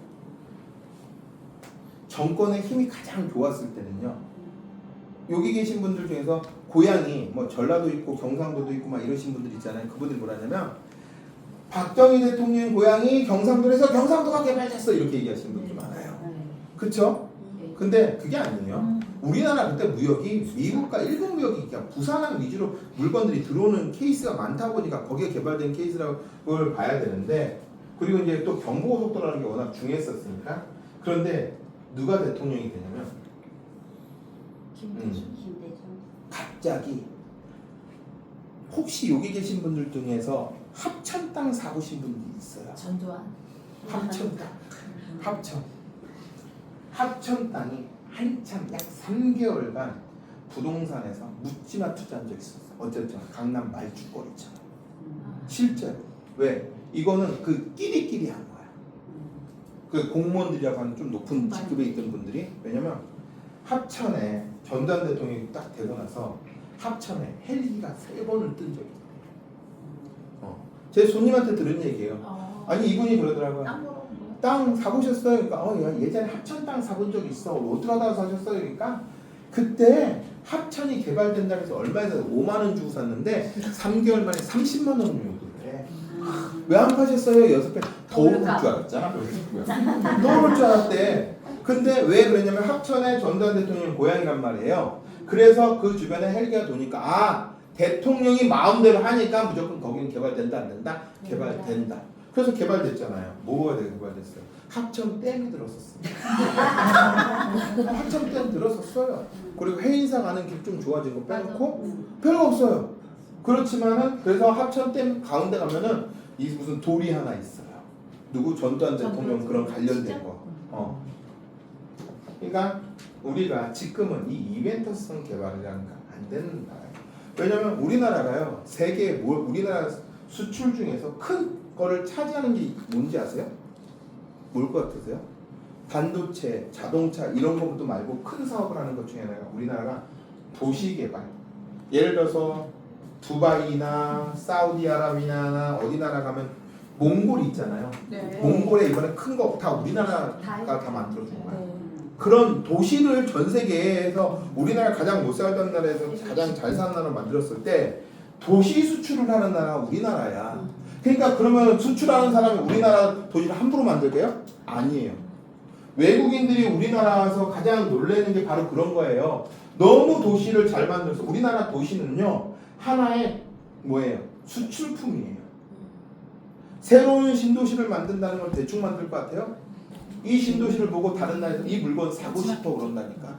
정권의 힘이 가장 좋았을 때는요. 여기 계신 분들 중에서 고향이 뭐 전라도 있고 경상도도 있고 막 이러신 분들 있잖아요. 그분들이 뭐라냐면 박정희 대통령 고향이 경상도에서 경상도가 개발됐어 이렇게 얘기하시는 분들 많아요. 그쵸? 근데 그게 아니에요. 우리나라 그때 무역이 미국과 일본 무역이 그냥 부산항 위주로 물건들이 들어오는 케이스가 많다 보니까 거기에 개발된 케이스라고 그걸 봐야 되는데 그리고 이제 또 경부고속도로라는 게 워낙 중요했었으니까 그런데 누가 대통령이 되냐면 갑자기 혹시 여기 계신 분들 중에서 합천 땅 사보신 분이 있어요? 전두환. 합천 땅. 합천 땅이 한참 약 3개월간 부동산에서 묻지마 투자한 적이 있었어. 어쨌든 강남 말죽거리처럼. 실제로. 왜? 이거는 그 끼리끼리 한 거야. 그 공무원들이라고 하는 좀 높은 직급에 있던 분들이 왜냐면 합천에 전두환 대통령이 딱 되고 나서 합천에 헬기가 3번을 뜬 적이 있어요. 제 손님한테 들은 얘기예요. 아니 이분이 그러더라고요. 땅 사보셨어요? 그러니까 야, 예전에 합천 땅 사본 적 있어. 어떻게 하다가 사셨어요? 그러니까 그때 합천이 개발된다고 해서 얼마에서 5만 원 주고 샀는데 3개월 만에 30만 원 정도를 해. 왜 안 파셨어요? 6배 더 오를 줄 알았잖아. 더 오를 줄 알았대. 근데 왜 그랬냐면 합천에 전두환 대통령 고향이란 말이에요. 그래서 그 주변에 헬기가 도니까 대통령이 마음대로 하니까 무조건 거기는 개발된다 안 된다? 개발된다. 그래서 개발됐잖아요. 뭐가 개발됐어요? 합천댐이 들었었어요. 합천댐 들었었어요. 그리고 해인사 가는 길 좀 좋아진 거 빼놓고 별거 없어요. 그렇지만은 그래서 합천댐 가운데 가면은 이 무슨 돌이 하나 있어요. 누구 전두환 대통령 그런 관련된 거. 그러니까 우리가 지금은 이 이벤트성 개발이라는 거 안 되는 나라예요. 왜냐면 우리나라가요. 세계 우리나라 수출 중에서 큰 거를 차지하는 게 뭔지 아세요? 뭘 것 같으세요? 반도체, 자동차 이런 것도 말고 큰 사업을 하는 것 중에 하나가 우리나라가 도시 개발. 예를 들어서 두바이나 사우디아라비아나 어디 나라 가면 몽골 있잖아요. 네. 몽골에 이번에 큰 거 다 우리나라가 다 만들어준 거야. 그런 도시를 전 세계에서 우리나라 가장 못 살던 나라에서 가장 잘 사는 나라를 만들었을 때 도시 수출을 하는 나라가 우리나라야. 그러니까 그러면 수출하는 사람이 우리나라 도시를 함부로 만들게요? 아니에요. 외국인들이 우리나라 와서 가장 놀라는 게 바로 그런 거예요. 너무 도시를 잘 만들어서 우리나라 도시는요 하나의 뭐예요? 수출품이에요. 새로운 신도시를 만든다는 걸 대충 만들 것 같아요? 이 신도시를 보고 다른 나라에서 이 물건 사고 싶어 그런다니까.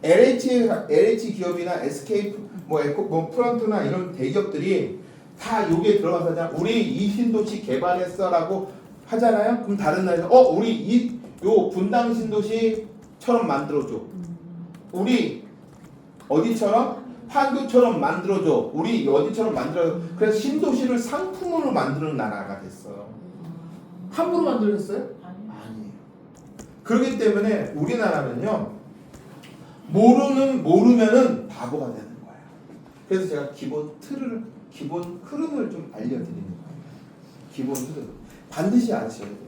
LH 기업이나 SK 뭐 프런트나 이런 대기업들이 다 여기에 들어가서 자 우리 이 신도시 개발했어라고 하잖아요. 그럼 다른 나라에서 우리 요 분당 신도시처럼 만들어줘. 우리 어디처럼? 판교처럼 만들어줘. 우리 어디처럼 만들어줘. 그래서 신도시를 상품으로 만드는 나라가 됐어요. 함부로 만들었어요? 아니에요. 그렇기 때문에 우리나라는요 모르면은 바보가 되는 거예요. 그래서 제가 기본 흐름을 좀 알려드리는 거예요. 기본 흐름 반드시 아셔야 돼요.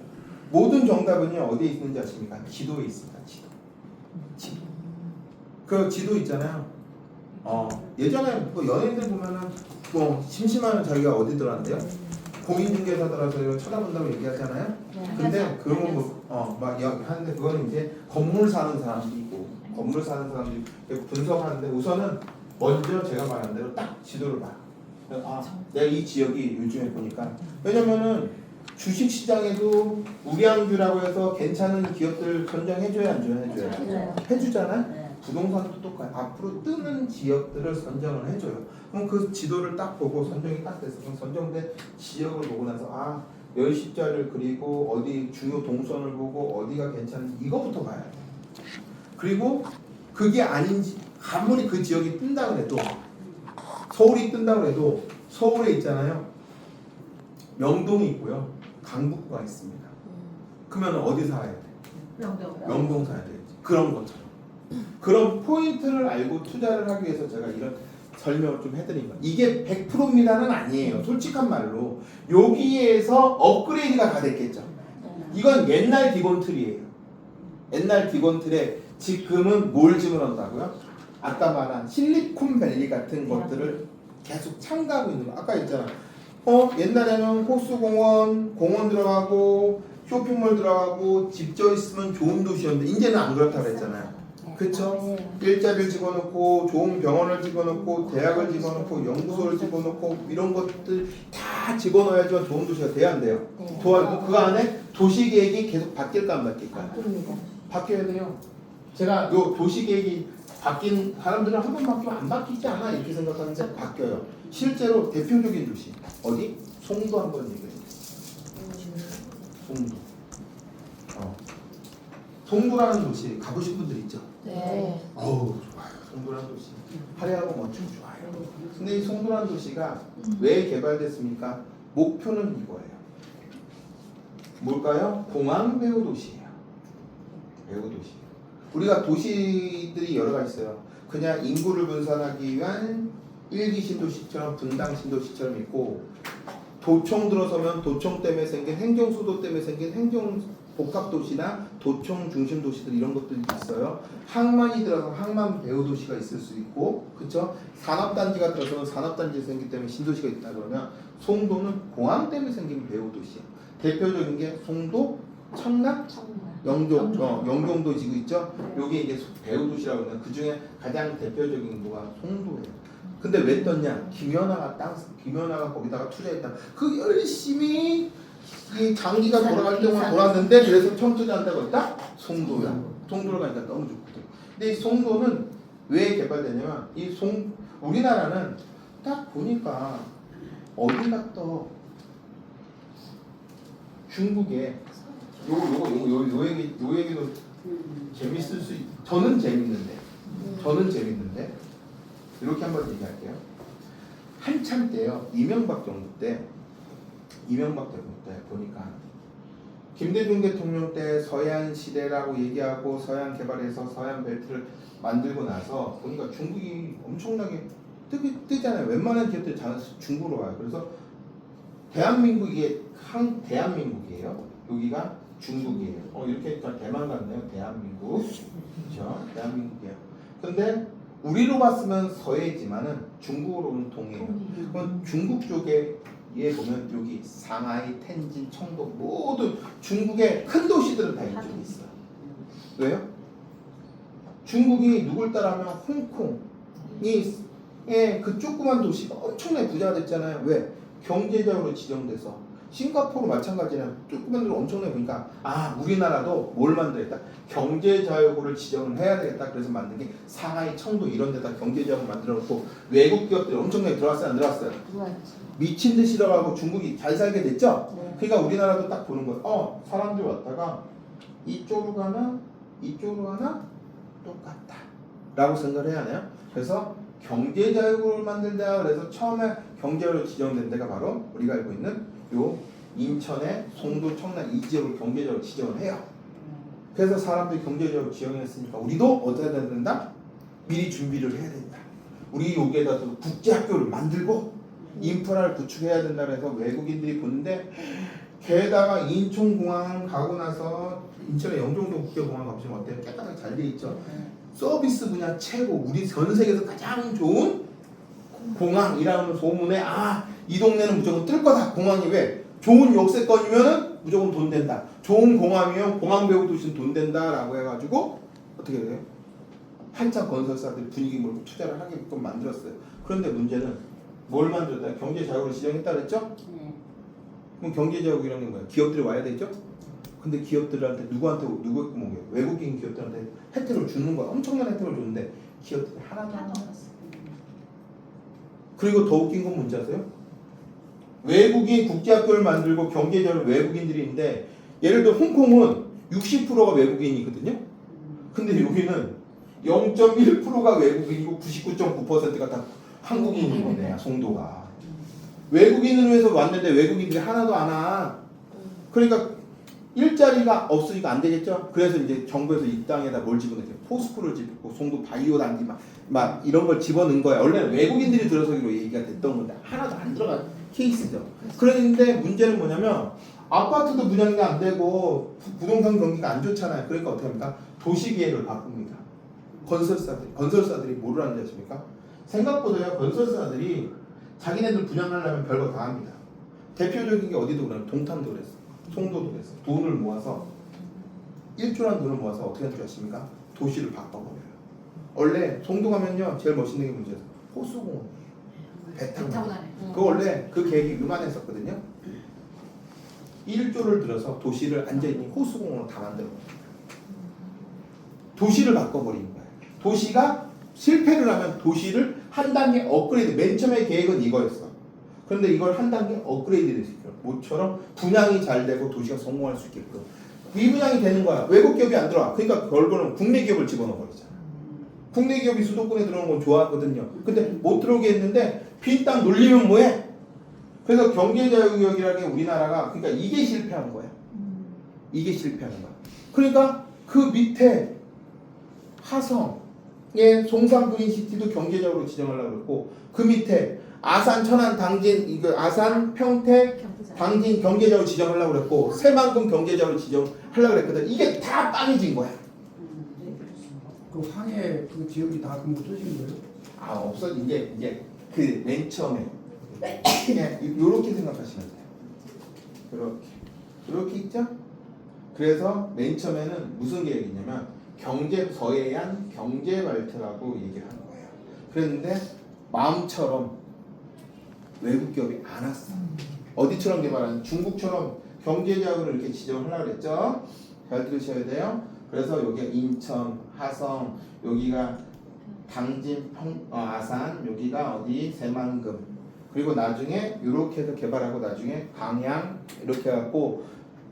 모든 정답은요 어디에 있는지 아십니까? 지도에 있습니다. 지도. 그 지도 있잖아요. 예전에 뭐 연예인들 보면은 뭐 심심하면 자기가 어디 들어간대요? 공인중개사 들어서 이거 쳐다본다고 얘기하잖아요. 근데 그러면 막 하는데 그거는 이제 건물 사는 사람도 있고 건물 사는 사람들이 분석하는데 우선은 먼저 제가 말한 대로 딱 지도를 봐요. 내가 이 지역이 요즘에 보니까 왜냐면은 주식시장에도 우량주라고 해서 괜찮은 기업들 선정해줘야 안 해줘요? 해주잖아요. 네. 부동산도 똑같아요. 앞으로 뜨는 지역들을 선정을 해줘요. 그럼 그 지도를 딱 보고 선정이 딱 됐어. 그럼 선정된 지역을 보고 나서 열십자를 그리고 어디 중요 동선을 보고 어디가 괜찮은지 이거부터 봐야 돼. 그리고 그게 아닌지 아무리 그 지역이 뜬다 그래도 서울이 뜬다 그래도 서울에 있잖아요. 명동이 있고요. 강북구가 있습니다. 그러면 어디 살아야 돼? 명동 살아야 되겠지. 그런 것처럼. 그런 포인트를 알고 투자를 하기 위해서 제가 이런 설명을 좀 해드린 거예요. 이게 100%입니다는 아니에요. 솔직한 말로 여기에서 업그레이드가 다 됐겠죠. 이건 옛날 기본 틀이에요. 옛날 기본 틀에 지금은 뭘 집어넣는다고요? 아까 말한 실리콘밸리 같은 것들을 계속 첨가하고 있는 거. 아까 있잖아. 옛날에는 호수공원 들어가고 쇼핑몰 들어가고 집 져 있으면 좋은 도시였는데 이제는 안 그렇다고 그랬잖아요. 그쵸? 일자리를 집어넣고 좋은 병원을 집어넣고 대학을 집어넣고 연구소를 집어넣고 이런 것들 다 집어넣어야지만 좋은 도시가 돼야 안 돼요. 좋아요. 그 안에 도시계획이 계속 바뀔까 안 바뀔까요? 바뀌어야 돼요. 제가 요 도시계획이 바뀐 사람들은 한 번 바뀌면 안 바뀌지 않아 이렇게 생각하는데 바뀌어요. 실제로 대표적인 도시 어디? 송도 한번 얘기해주세요. 송도. 송도라는 도시 가보신 분들 있죠? 네. 좋아요. 송도라는 도시 화려하고 멋지고 좋아요. 근데 이 송도라는 도시가 왜 개발됐습니까? 목표는 이거예요. 뭘까요? 공항 배후 도시예요. 배후 도시. 우리가 도시들이 여러 가지 있어요. 그냥 인구를 분산하기 위한 일기 신도시처럼 분당 신도시처럼 있고 도청 들어서면 도청 때문에 생긴 행정수도 때문에 생긴 행정 복합도시나 도청 중심 도시들 이런 것들이 있어요. 항만이 들어서 항만 배후 도시가 있을 수 있고, 그렇죠? 산업단지가 들어서는 산업단지 생기기 때문에 신도시가 있다 그러면 송도는 공항 때문에 생긴 배후 도시야. 대표적인 게 송도, 청라, 영종도 지구 있죠? 여기 이제 배후 도시라고 하면 그 중에 가장 대표적인 거가 송도예요. 근데 왜 떴냐? 김연아가 거기다가 투자했다. 그 열심히 이 장기가 돌아갈 때만 돌았는데 그래서 처음 투자한다고 했다? 송도야. 송도로 가니까 너무 좋거든. 근데 이 송도는 왜 개발되냐면 우리나라는 딱 보니까 어디가 또 중국에 요 얘기도 재밌을 수 저는 재밌는데 이렇게 한번 얘기할게요. 한참 때요. 이명박 정부 때 보니까 김대중 대통령 때 서해안 시대라고 얘기하고 서해안 개발해서 서해안 벨트를 만들고 나서 보니까 중국이 엄청나게 뜨잖아요. 웬만한 기업들이 다 중국으로 와요. 그래서 대한민국이에요. 여기가 중국이에요. 이렇게 대만 같네요. 대한민국. 그렇죠? 대한민국이에요. 근데 우리로 봤으면 서해지만은 중국으로는 동해예요. 그럼 중국 쪽에 얘 보면 여기 상하이, 텐진, 청도 모두 중국의 큰 도시들은 다 이쪽에 있어요. 왜요? 중국이 누굴 따라하면 홍콩이 그 조그만 도시가 엄청나게 부자가 됐잖아요. 왜? 경제적으로 지정돼서. 싱가포르 마찬가지냐. 조그만 데로 엄청나게 보니까 우리나라도 뭘 만들겠다. 경제자유구를 지정을 해야 되겠다. 그래서 만든 게 상하이, 청도 이런 데다 경제자유구 만들어 놓고 외국 기업들이 엄청나게 들어왔어요? 안 들어왔어요? 미친 듯이 들어가고 중국이 잘 살게 됐죠? 네. 그러니까 우리나라도 딱 보는 거예요. 사람들이 왔다가 이쪽으로 가나 이쪽으로 가나 똑같다 라고 생각을 해야 하나요? 그래서 경제자유구를 만들자. 그래서 처음에 경제자유로 지정된 데가 바로 우리가 알고 있는 요 인천의 송도, 청남 이 지역을 경제자유로 지정을 해요. 그래서 사람들이 경제자유로 지정했으니까 우리도 어떻게 해야 된다? 미리 준비를 해야 된다. 우리 여기에다 국제학교를 만들고 인프라를 구축해야 된다. 그래서 외국인들이 보는데 게다가 인천공항 가고 나서 인천의 영종도 국제공항 가보시면 어때요? 깨끗하게 잘 돼 있죠. 서비스 분야 최고, 우리 전 세계에서 가장 좋은 공항이라는 소문에 이 동네는 무조건 뜰 거다. 공항이 왜? 좋은 역세권이면은 무조건 돈 된다. 좋은 공항이면 공항 배우 도시는 돈 된다라고 해가지고 어떻게 돼요? 한참 건설사들이 분위기 몰고 투자를 하게끔 만들었어요. 그런데 문제는 뭘 만들었다? 경제자유를 지정했다 그랬죠? 그럼 경제자유이라는 게 뭐야? 기업들이 와야 되죠? 근데 기업들한테 누구한테 누구 먹여요? 외국인 기업들한테 혜택을 주는 거야. 엄청난 혜택을 주는데 기업들이 하나도 안 나왔어. 그리고 더 웃긴 건 뭔지 아세요? 외국인 국제학교를 만들고 경제자유를 외국인들이 있는데 예를 들어 홍콩은 60%가 외국인이거든요. 근데 여기는 0.1%가 외국인이고 99.9%가 다 한국인인 거네. 송도가. 외국인으로 해서 왔는데 외국인들이 하나도 안 와. 그러니까 일자리가 없으니까 안 되겠죠. 그래서 이제 정부에서 이 땅에다 뭘 집어넣죠? 포스코를 집고 송도 바이오 단지 막 이런 걸 집어넣은 거야. 원래는 외국인들이 들어서기로 얘기가 됐던 건데 하나도 안 들어간 케이스죠. 그런데 문제는 뭐냐면 아파트도 분양이 안 되고 부동산 경기가 안 좋잖아요. 그러니까 어떻게 합니까? 도시계획을 바꿉니다. 건설사들이 뭐를 하는지 아십니까? 생각보다요 건설사들이 자기네들 분양하려면 별거 다 합니다. 대표적인 게 어디도 그래요? 동탄도 그랬어. 송도도 그랬어. 돈을 모아서 1조라는 돈을 모아서 어떻게 하는 줄 아십니까? 도시를 바꿔버려요. 원래 송도 가면요 제일 멋있는 게 문제예요. 호수공원. 배 타고 가네. 그 원래 그 계획이 요만했었거든요. 1조를 들여서 도시를 완전히 호수공원으로 다 만들어 버려요. 도시를 바꿔버리는 거예요. 도시가 실패를 하면 도시를 한 단계 업그레이드. 맨 처음에 계획은 이거였어. 그런데 이걸 한 단계 업그레이드를 시켜요. 뭐처럼 분양이 잘 되고 도시가 성공할 수 있게끔. 미분양이 되는 거야. 외국 기업이 안 들어와. 그러니까 결국은 국내 기업을 집어넣어 버리잖아. 국내 기업이 수도권에 들어오는 건 좋았거든요. 근데 못 들어오게 했는데 빈 땅 놀리면 뭐해? 그래서 경제자유구역이라는 게 우리나라가 그러니까 이게 실패한 거야. 이게 실패하는 거야. 그러니까 그 밑에 하성의 송산 그린시티도 경제자유로 지정하려고 그랬고 그 밑에 아산, 천안, 당진, 이거 아산, 평택, 당진 경제자유로 지정하려고 그랬고 새만금 경제자유로 지정하려고 그랬거든. 이게 다 빵해진 거야. 그 황해 그 지역이 다 그럼 없어진 거예요? 없어 이제 그 맨 처음에 그냥 이렇게 생각하시면 돼요. 이렇게 있죠? 그래서 맨 처음에는 무슨 계획이냐면 서해안 경제발트라고 얘기를 하는 거예요. 그랬는데 마음처럼 외국 기업이 안 왔어. 어디처럼 개발하는 중국처럼 경제자유를 이렇게 지정하려고 그랬죠. 잘 들으셔야 돼요. 그래서 여기가 인천, 하성, 여기가 당진, 아산, 여기가 어디 새만금. 그리고 나중에 이렇게 해서 개발하고 나중에 광양 이렇게 해갖고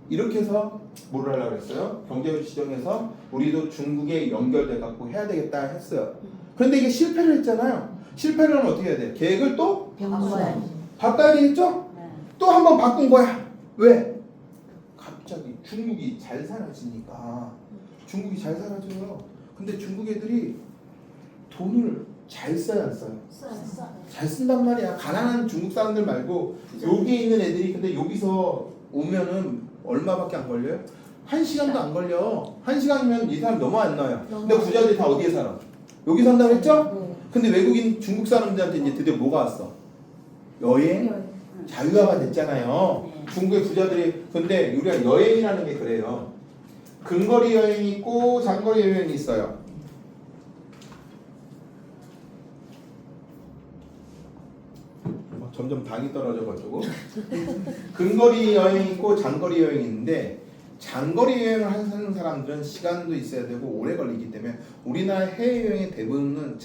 이렇게 해서 뭐를 하려고 했어요? 경제를 지정해서 우리도 중국에 연결돼갖고 해야 되겠다 했어요. 그런데 이게 실패를 했잖아요. 실패를 하면 어떻게 해야 돼? 계획을 또 바꿔야 되겠죠? 또 한 번 바꾼 거야. 왜? 갑자기 중국이 잘 사라지니까. 중국이 잘 사라져요. 근데 중국 애들이 돈을 잘 써야 안 써요? 잘 쓴단 말이야. 가난한 중국 사람들 말고 여기 있는 애들이 근데 여기서 오면은 얼마밖에 안 걸려요? 1시간도 안 걸려. 1시간이면 이 사람 너무 안 나와요. 근데 부자들이 다 어디에 살아? 여기 산다고 했죠? 근데 외국인 중국 사람들한테 이제 드디어 뭐가 왔어? 여행 자유화가 됐잖아요. 중국의 부자들이 근데 우리가 여행이라는 게 그래요. 근거리 여행이 있고 장거리 여행이 있어요. 점점 당이 떨어져가지고 근거리 여행이 있고 장거리 여행이 있는데 장거리 여행을 하는 사람들은 시간도 있어야 되고 오래 걸리기 때문에 우리나라 해외여행의 대부분은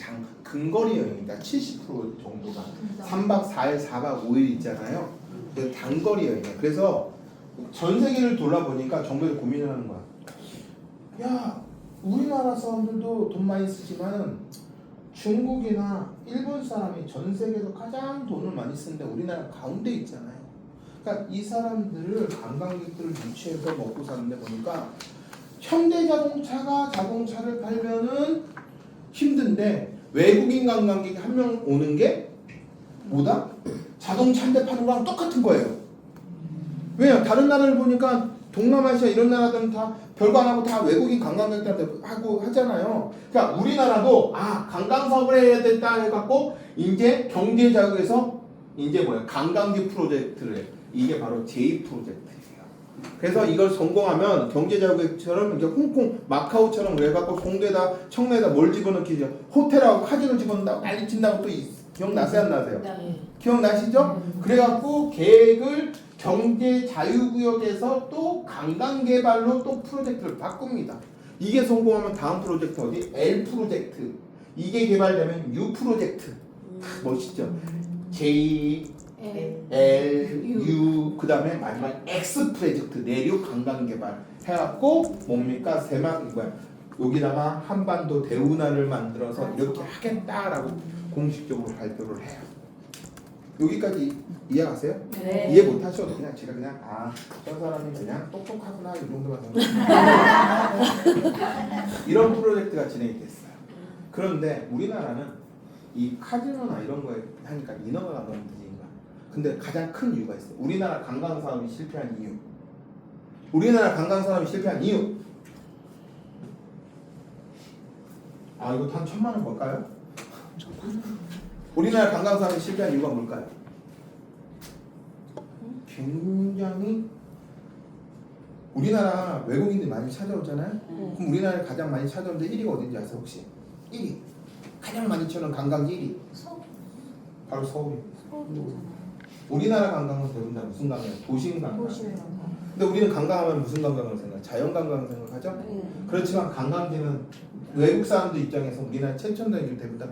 근거리 여행이다. 70% 정도가 3박 4일, 4박 5일 있잖아요. 그 단거리 여행이에요. 그래서 전 세계를 돌아보니까 정부에서 고민을 하는 거야. 야, 우리나라 사람들도 돈 많이 쓰지만 중국이나 일본 사람이 전 세계에서 가장 돈을 많이 쓰는데 우리나라 가운데 있잖아요. 그러니까 이 사람들을 관광객들을 유치해서 먹고 사는데 보니까 현대자동차가 자동차를 팔면은 힘든데 외국인 관광객이 한 명 오는 게 뭐다? 자동차 한 대 파는 거랑 똑같은 거예요. 왜냐? 다른 나라를 보니까 동남아시아 이런 나라들은 다 별거 안 하고 다 외국인 관광객들한테 하고 하잖아요. 그러니까 우리나라도 관광 사업을 해야 된다 해갖고 이제 경제 자극에서 이제 관광지 프로젝트를 해. 이게 바로 J 프로젝트예요. 그래서 이걸 성공하면 경제 자극처럼 이제 홍콩, 마카오처럼 해갖고 송도에다 청내에다 뭘 집어넣기 호텔하고 카지노 집어넣는다고 난리 친다고 또 기억나세요 안 나세요? 기억나시죠? 그래갖고 계획을 경제 자유구역에서 또 관광개발로 또 프로젝트를 바꿉니다. 이게 성공하면 다음 프로젝트 어디? L 프로젝트. 이게 개발되면 U 프로젝트. 멋있죠? J, L, U 그 다음에 마지막 X 프로젝트 내륙 관광개발 해갖고 뭡니까? 여기다가 한반도 대운하를 만들어서 이렇게 하겠다라고 공식적으로 발표를 해요. 여기까지 이해하세요? 네. 이해 못하셔도 그냥 제가 그냥 저 사람이 그냥 똑똑하구나 이 정도만 생각해요. 이런 프로젝트가 진행이 됐어요. 그런데 우리나라는 이 카지노나 이런 거에 하니까 인허가가 너무 늦은 거야. 근데 가장 큰 이유가 있어요. 우리나라 관광 사업이 실패한 이유. 이거 한 1,000만 원 뭘까요? 우리나라 관광 사업이 실패한 이유가 뭘까요? 굉장히 우리나라 외국인들이 많이 찾아오잖아요. 그럼 우리나라에 가장 많이 찾아오는데 1위가 어딘지 아세요 혹시? 1위 가장 많이 찾아오는 관광지 1위 바로 서울입니다. 우리나라 관광은 대부분 다 무슨 관광이에요? 도심 관광. 근데 우리는 관광하면 무슨 관광을 생각해요? 자연 관광을 생각하죠? 그렇지만 관광지는 외국 사람들 입장에서 우리나라 최첨단이 대부분 다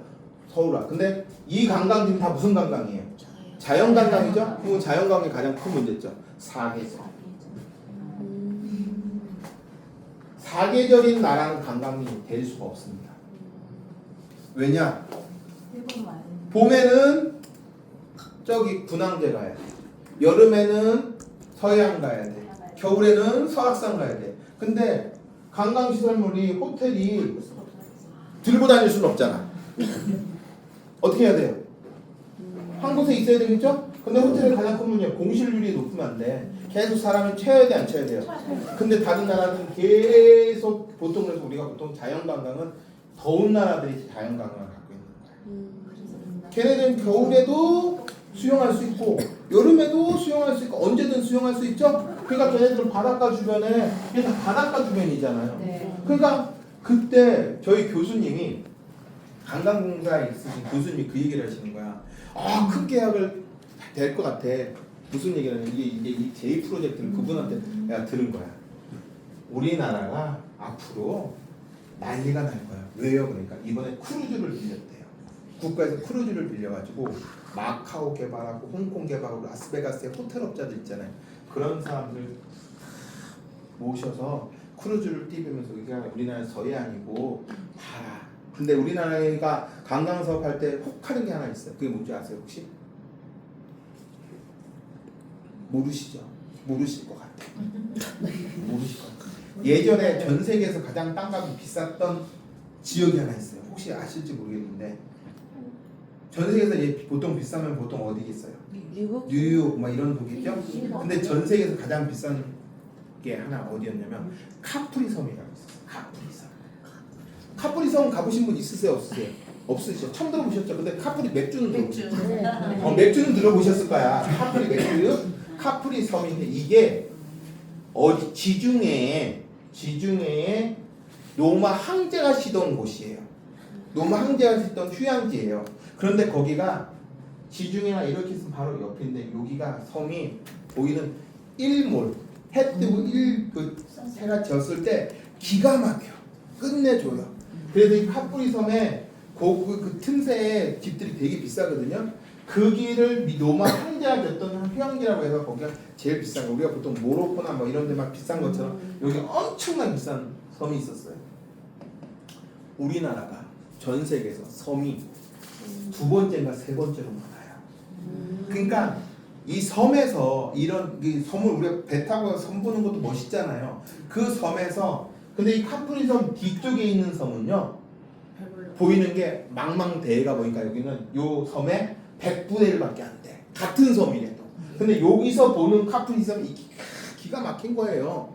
서울 와. 근데 이 관광지는 다 무슨 관광이에요? 자연 관광이죠? 그리고 자연 관광의 가장 큰 문제죠. 사계절. 사계절인 나라는 관광이 될 수가 없습니다. 왜냐? 봄에는 저기 군항제 가야 돼. 여름에는 서해안 가야 돼. 겨울에는 설악산 가야 돼. 근데 관광시설물이 호텔이 들고 다닐 수는 없잖아. 어떻게 해야 돼요? 한 곳에 있어야 되겠죠? 근데 호텔의 가장 큰 문제는 공실률이 높으면 안 돼. 계속 사람을 채워야 돼, 안 채워야 돼요? 근데 다른 나라는 계속 보통 그래서 우리가 보통 자연관광은 더운 나라들이 자연관광을 갖고 있는 거야. 걔네들은 겨울에도 수영할 수 있고 여름에도 수영할 수 있고 언제든 수영할 수 있죠? 그러니까 걔네들은 바닷가 주변에 이게 다 바닷가 주변이잖아요. 그러니까 그때 저희 교수님이 관광공사에 있으신 교수님이 그 얘기를 하시는 거야. 큰 계약을 될 것 같아. 무슨 얘기를 하냐면 이게 이 J 프로젝트를 그분한테 내가 들은 거야. 우리나라가 앞으로 난리가 날 거야. 왜요? 그러니까 이번에 크루즈를 빌렸대요. 국가에서 크루즈를 빌려가지고 마카오 개발하고 홍콩 개발하고 라스베가스의 호텔 업자들 있잖아요. 그런 사람들 모셔서 크루즈를 띄우면서 이게 우리나라 서해안이고 봐라. 근데 우리나라가 관광 사업 할 때 혹하는 게 하나 있어요. 그게 뭔지 아세요 혹시? 모르시죠? 모르실 것 같아요. 모르실 것 같아요. 예전에 전 세계에서 가장 땅값이 비쌌던 지역이 하나 있어요. 혹시 아실지 모르겠는데 전 세계에서 보통 비싸면 보통 어디겠어요? 미국? 뉴욕 막 이런 도겠죠? 근데 전 세계에서 가장 비싼 게 하나 어디였냐면 카프리 섬이라고 있었어요. 카프리 섬. 카프리 섬 가보신 분 있으세요 없으세요? 없으시죠? 처음 들어보셨죠? 근데 카프리 맥주는 맥주. 들어보셨죠? 맥주는 들어보셨을 거야. 카프리 맥주, 카프리 섬인데 이게 어디 지중해에 로마 황제가 쉬던 곳이에요. 로마 황제가 쉬던 휴양지예요. 그런데 거기가 지중해나 이렇게 있으면 바로 옆인데 여기가 섬이 보이는 일몰 해 뜨고 그 해가 졌을 때 기가 막혀 끝내줘요. 그래서 이 카프리 섬에 그 틈새에 집들이 되게 비싸거든요. 그 길을 로마 황제가 졌던 휴양지라고 해서 거기가 제일 비싼 거. 우리가 보통 모로코나 뭐 이런 데 막 비싼 것처럼 여기 엄청나게 비싼 섬이 있었어요. 우리나라가 전 세계에서 섬이 두 번째인가 세 번째로 많아요. 그러니까 이 섬에서 이런 이 섬을 우리가 배 타고 섬 보는 것도 멋있잖아요. 그 섬에서 근데 이 카프리 섬 뒤쪽에 있는 섬은요 보이는 게 망망대해가 보니까 여기는 요 섬의 100분의 1밖에 안 돼. 같은 섬이래도. 근데 여기서 보는 카프리 섬이 기가 막힌 거예요.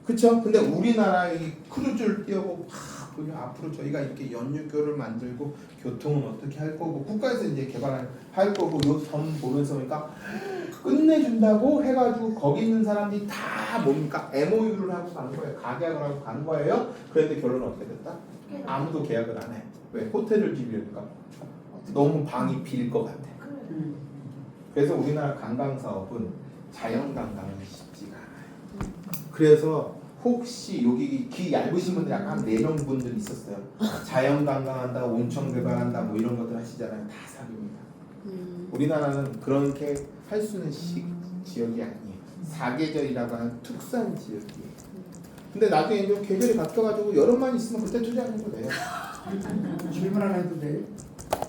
그쵸? 근데 우리나라 이 크루즈를 띄우고 막 앞으로 저희가 이렇게 연유교를 만들고 교통은 어떻게 할 거고 국가에서 이제 개발할 거고 요 섬 보면서 보니까 끝내준다고 해가지고 거기 있는 사람들이 다 뭡니까? MOU를 하고 가는 거예요. 가계약을 하고 가는 거예요. 그런데 결론은 어떻게 됐다? 아무도 계약을 안 해. 왜? 호텔을 지으니까 너무 방이 빌 것 같아. 그래서 우리나라 관광 사업은 자연 관광은 쉽지가 않아요. 그래서 혹시 여기 귀 얇으신 분들 약간 한 4명 분들 있었어요. 자연 관광한다, 온천 개발한다 뭐 이런 것들 하시잖아요. 다 사기입니다. 우리나라는 그렇게 할 수 있는 지역이 아니에요. 사계절이라고 하는 특수한 지역이에요. 근데 나중에 이제 계절이 바뀌어가지고 여름만 있으면 그때 투자하는 거 돼요. 질문 하나 해도 돼요?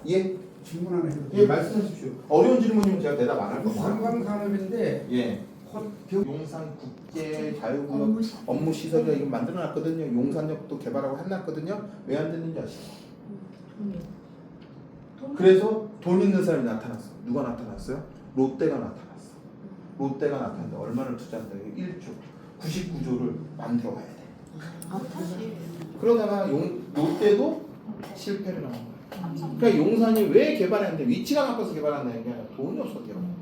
예, 질문 하나 해도 예 돼요? 말씀하십시오. 어려운 질문이면 제가 대답 안 할 겁니다. 관광 산업인데 예. 용산 국제 자유구역 업무 시설이 이거 만들어놨거든요. 용산역도 개발하고 해놨거든요. 왜 안 됐는지 아시죠? 그래서 돈 있는 사람이 나타났어. 누가 나타났어요? 롯데가 나타났어. 롯데가 나타났는데 얼마를 투자한다? 1조 99조를 만들어 가야 돼. 그러다가 롯데도 실패를 한 거야. 그러니까 용산이 왜 개발했는데 위치가 나빠서 개발한다는 게 아니라 돈이 없어서 개발한다.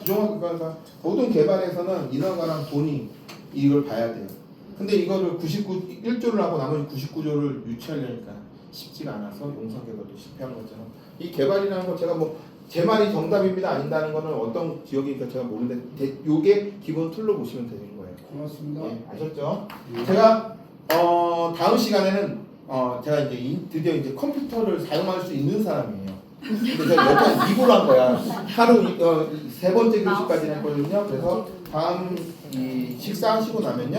그러니까 모든 개발에서는 인허가랑 돈이 이걸 봐야 돼요. 근데 이거를 1조를 하고 나머지 99조를 유치하려니까 쉽지가 않아서 용산 개발도 실패한 것처럼 이 개발이라는 거 제가 뭐 제 말이 정답입니다 아닌다는 거는 어떤 지역이니까 제가 모르는데 요게 기본 툴로 보시면 되는 거예요. 고맙습니다. 예, 아셨죠? 제가 다음 시간에는 제가 이제 드디어 이제 컴퓨터를 사용할 수 있는 사람이에요. 근데 제가 몇번 입을 한 거야. 하루 3번째 교시까지 했거든요. 그래서 다음 이 식사하시고 나면요.